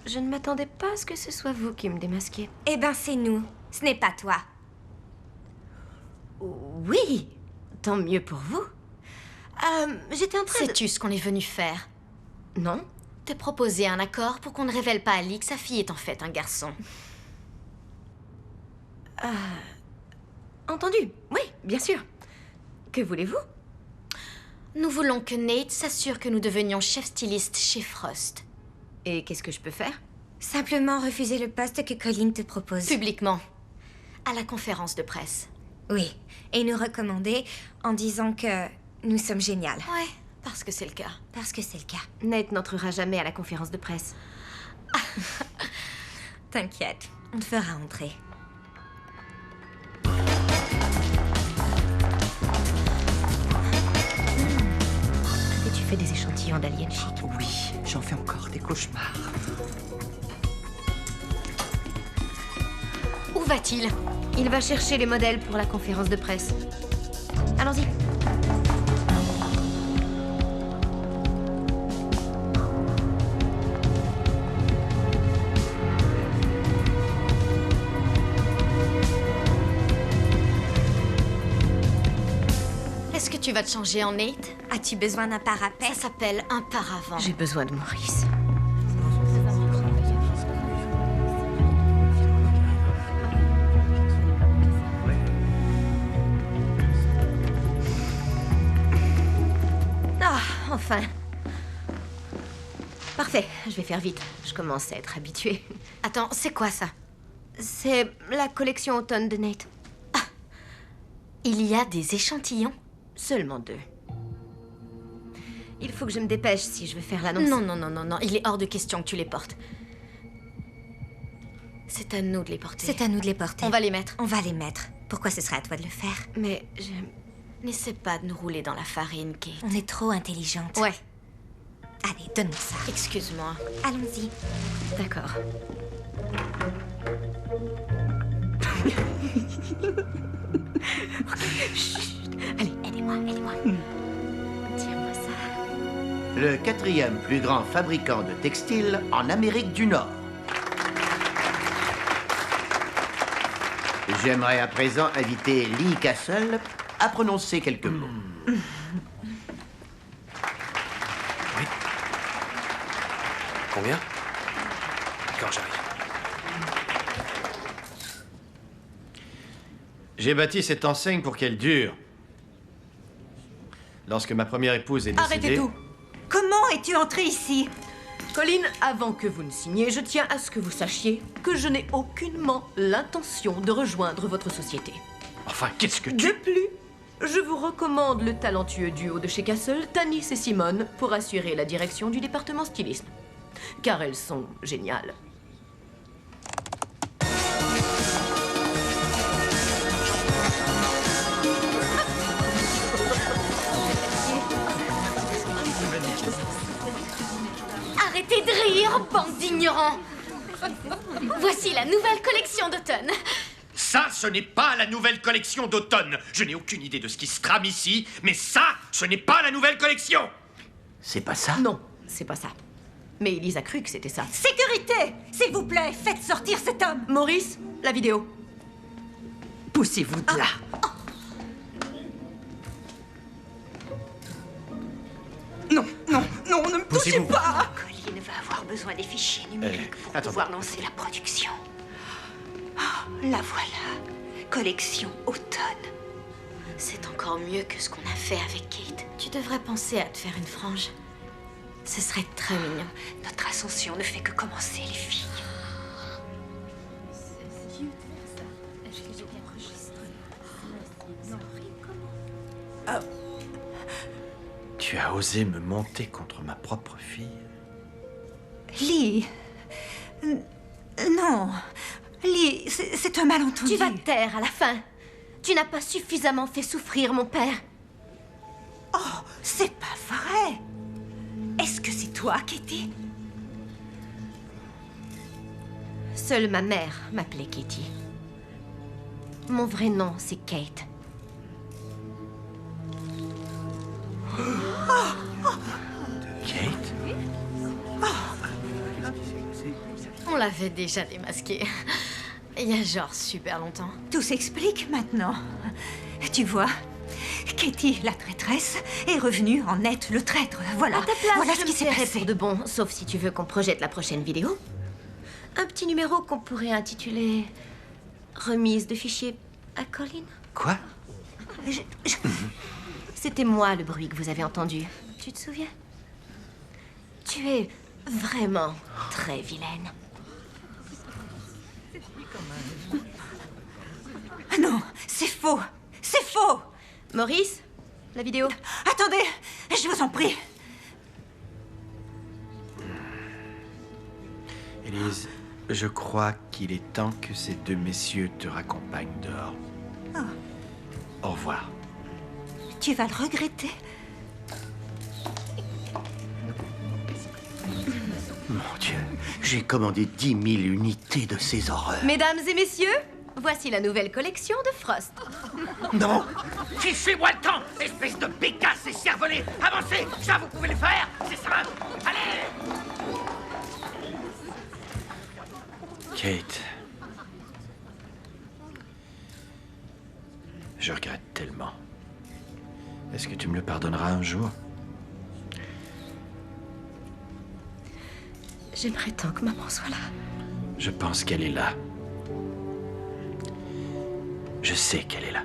B: je ne m'attendais pas à ce que ce soit vous qui me démasquiez.
N: Eh ben, c'est nous. Ce n'est pas toi.
B: Oui, tant mieux pour vous. J'étais en train de...
M: Sais-tu ce qu'on est venu faire?
B: Non?
M: Te proposer un accord pour qu'on ne révèle pas à Lee que sa fille est en fait un garçon.
B: Entendu, oui, bien sûr. Que voulez-vous?
M: Nous voulons que Nate s'assure que nous devenions chef styliste chez Frost.
B: Et qu'est-ce que je peux faire?
N: Simplement refuser le poste que Colline te propose.
M: Publiquement. À la conférence de presse.
N: Oui, et nous recommander en disant que nous sommes géniales.
M: Ouais, Parce que c'est le cas.
N: Parce que c'est le cas.
B: Nate n'entrera jamais à la conférence de presse.
N: T'inquiète, on te fera entrer.
B: Et tu fais des échantillons d'aliens chic.
L: Oui, j'en fais encore des cauchemars.
M: Où va-t-il?
B: Il va chercher les modèles pour la conférence de presse. Allons-y.
M: Est-ce que tu vas te changer en Nate?
N: As-tu besoin d'un parapet?
M: Ça s'appelle un paravent.
B: J'ai besoin de Maurice. Ah, enfin. Parfait, je vais faire vite. Je commence à être habituée.
M: Attends, c'est quoi ça?
B: C'est la collection automne de Nate.
M: Ah, il y a des échantillons?
B: Seulement 2. Il faut que je me dépêche si je veux faire l'annonce.
M: Non, non, non, non, non. Il est hors de question que tu les portes. C'est à nous de les porter.
N: C'est à nous de les porter.
M: On va les mettre.
N: On va les mettre. Pourquoi ce serait à toi de le faire?
B: Mais je...
M: N'essaie pas de nous rouler dans la farine, Kate.
N: On est trop intelligente.
M: Ouais.
N: Allez, donne-moi ça.
M: Excuse-moi.
N: Allons-y.
B: D'accord.
N: Allez, aidez-moi, aidez-moi.
B: Tiens-moi ça.
T: Le 4e plus grand fabricant de textiles en Amérique du Nord. J'aimerais à présent inviter Lee Castle à prononcer quelques mots.
I: Oui. Combien? D'accord, j'arrive.
J: J'ai bâti cette enseigne pour qu'elle dure. Lorsque ma première épouse est décédée...
K: Arrêtez tout. Comment es-tu entré ici?
Q: Colin, avant que vous ne signiez, je tiens à ce que vous sachiez que je n'ai aucunement l'intention de rejoindre votre société.
J: Enfin, qu'est-ce que
Q: De plus, je vous recommande le talentueux duo de chez Castle, Tanis et Simone, pour assurer la direction du département stylisme. Car elles sont géniales.
M: Arrêtez de rire, bande d'ignorants! Voici la nouvelle collection d'automne.
S: Ça, ce n'est pas la nouvelle collection d'automne. Je n'ai aucune idée de ce qui se trame ici, mais ça, ce n'est pas la nouvelle collection.
T: C'est pas ça?
Q: Non, c'est pas ça. Mais Elise a cru que c'était ça.
K: Sécurité! S'il vous plaît, faites sortir cet homme!
Q: Maurice, la vidéo.
L: Poussez-vous de là.
K: Non, non, non, ne me touchez
J: Poussez-vous.
K: pas!
G: Colin va avoir besoin des fichiers numériques pour
J: attendez.
G: pouvoir lancer la production. Oh, la voilà. Collection automne.
M: C'est encore mieux que ce qu'on a fait avec Kate. Tu devrais penser à te faire une frange. Ce serait très mignon.
G: Notre ascension ne fait que commencer, les filles.
J: Tu as osé me monter contre ma propre fille?
K: Lee... Non. Lee, c'est un malentendu.
B: Tu vas te taire à la fin. Tu n'as pas suffisamment fait souffrir mon père.
K: Oh, c'est pas vrai. Est-ce que c'est toi, Katie?
B: Seule ma mère m'appelait Katie. Mon vrai nom, c'est Kate.
J: Kate?
M: On l'avait déjà démasqué. Il y a genre super longtemps.
K: Tout s'explique maintenant. Tu vois, Katie, la traîtresse, est revenue en Nate, le traître. Voilà.
B: À ta place,
K: voilà
B: je
K: ce qui
B: me
K: s'est
B: tairai
K: passé.
B: pour de bon, sauf si tu veux qu'on projette la prochaine vidéo. Un petit numéro qu'on pourrait intituler Remise de fichiers à Colin.
J: Quoi?
B: C'était moi le bruit que vous avez entendu. Tu te souviens? Tu es vraiment très vilaine.
K: Ah non, c'est faux. C'est faux.
B: Maurice, la vidéo.
K: Attendez, Je vous en prie.
J: Élise, je crois qu'il est temps que ces deux messieurs te raccompagnent dehors.
K: Oh.
J: Au revoir.
K: Tu vas le regretter.
T: Mon Dieu, j'ai commandé 10 000 unités de ces horreurs.
Q: Mesdames et messieurs, voici la nouvelle collection de Frost.
S: Non! Fichez-moi le temps, espèce de pécasse et cervelé! Avancez! Ça, vous pouvez le faire! C'est ça! Allez!
J: Kate. Je regrette tellement. Est-ce que tu me le pardonneras un jour?
Q: J'aimerais tant que maman soit là.
J: Je pense qu'elle est là. Je sais qu'elle est là.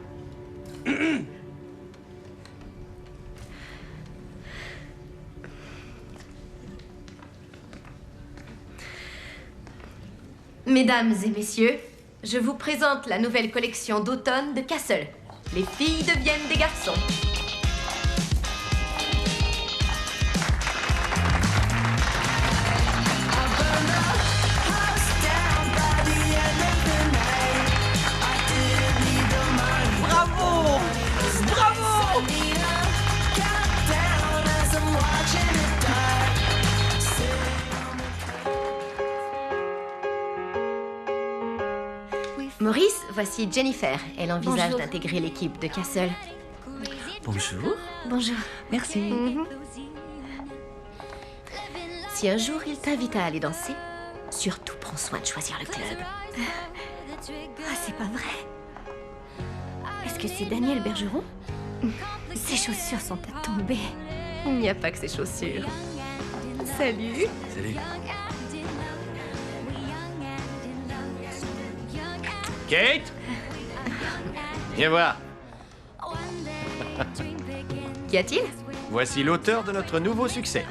Q: Mesdames et messieurs, je vous présente la nouvelle collection d'automne de Castle. Les filles deviennent des garçons.
F: Bravo! Bravo!
Q: Maurice, voici Jennifer. Elle envisage
M: Bonjour.
Q: d'intégrer l'équipe de Castle.
L: Bonjour.
Q: Bonjour.
L: Merci.
Q: Si un jour il t'invite à aller danser, surtout prends soin de choisir le club.
K: Ah, c'est pas vrai.
Q: Est-ce que c'est Daniel Bergeron?
K: Ses chaussures sont à tomber.
Q: Il n'y a pas que ses chaussures. Salut.
I: Salut.
J: Kate? Viens voir.
Q: Qu'y a-t-il?
J: Voici l'auteur de notre nouveau succès.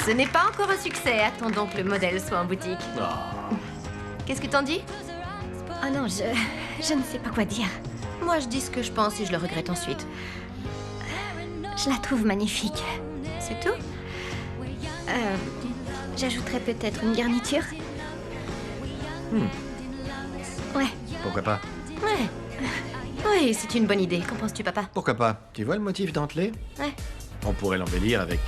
Q: Ce n'est pas encore un succès. Attendons que le modèle soit en boutique. Qu'est-ce que t'en dis?
N: Oh non, je ne sais pas quoi dire.
Q: Moi, je dis ce que je pense et je le regrette ensuite.
N: Je la trouve magnifique.
Q: C'est tout?
N: J'ajouterais peut-être une garniture. Ouais.
J: Pourquoi pas?
Q: Ouais. Oui, c'est une bonne idée. Qu'en penses-tu, papa?
J: Pourquoi pas? Tu vois le motif dentelé?
Q: Ouais.
J: On pourrait l'embellir avec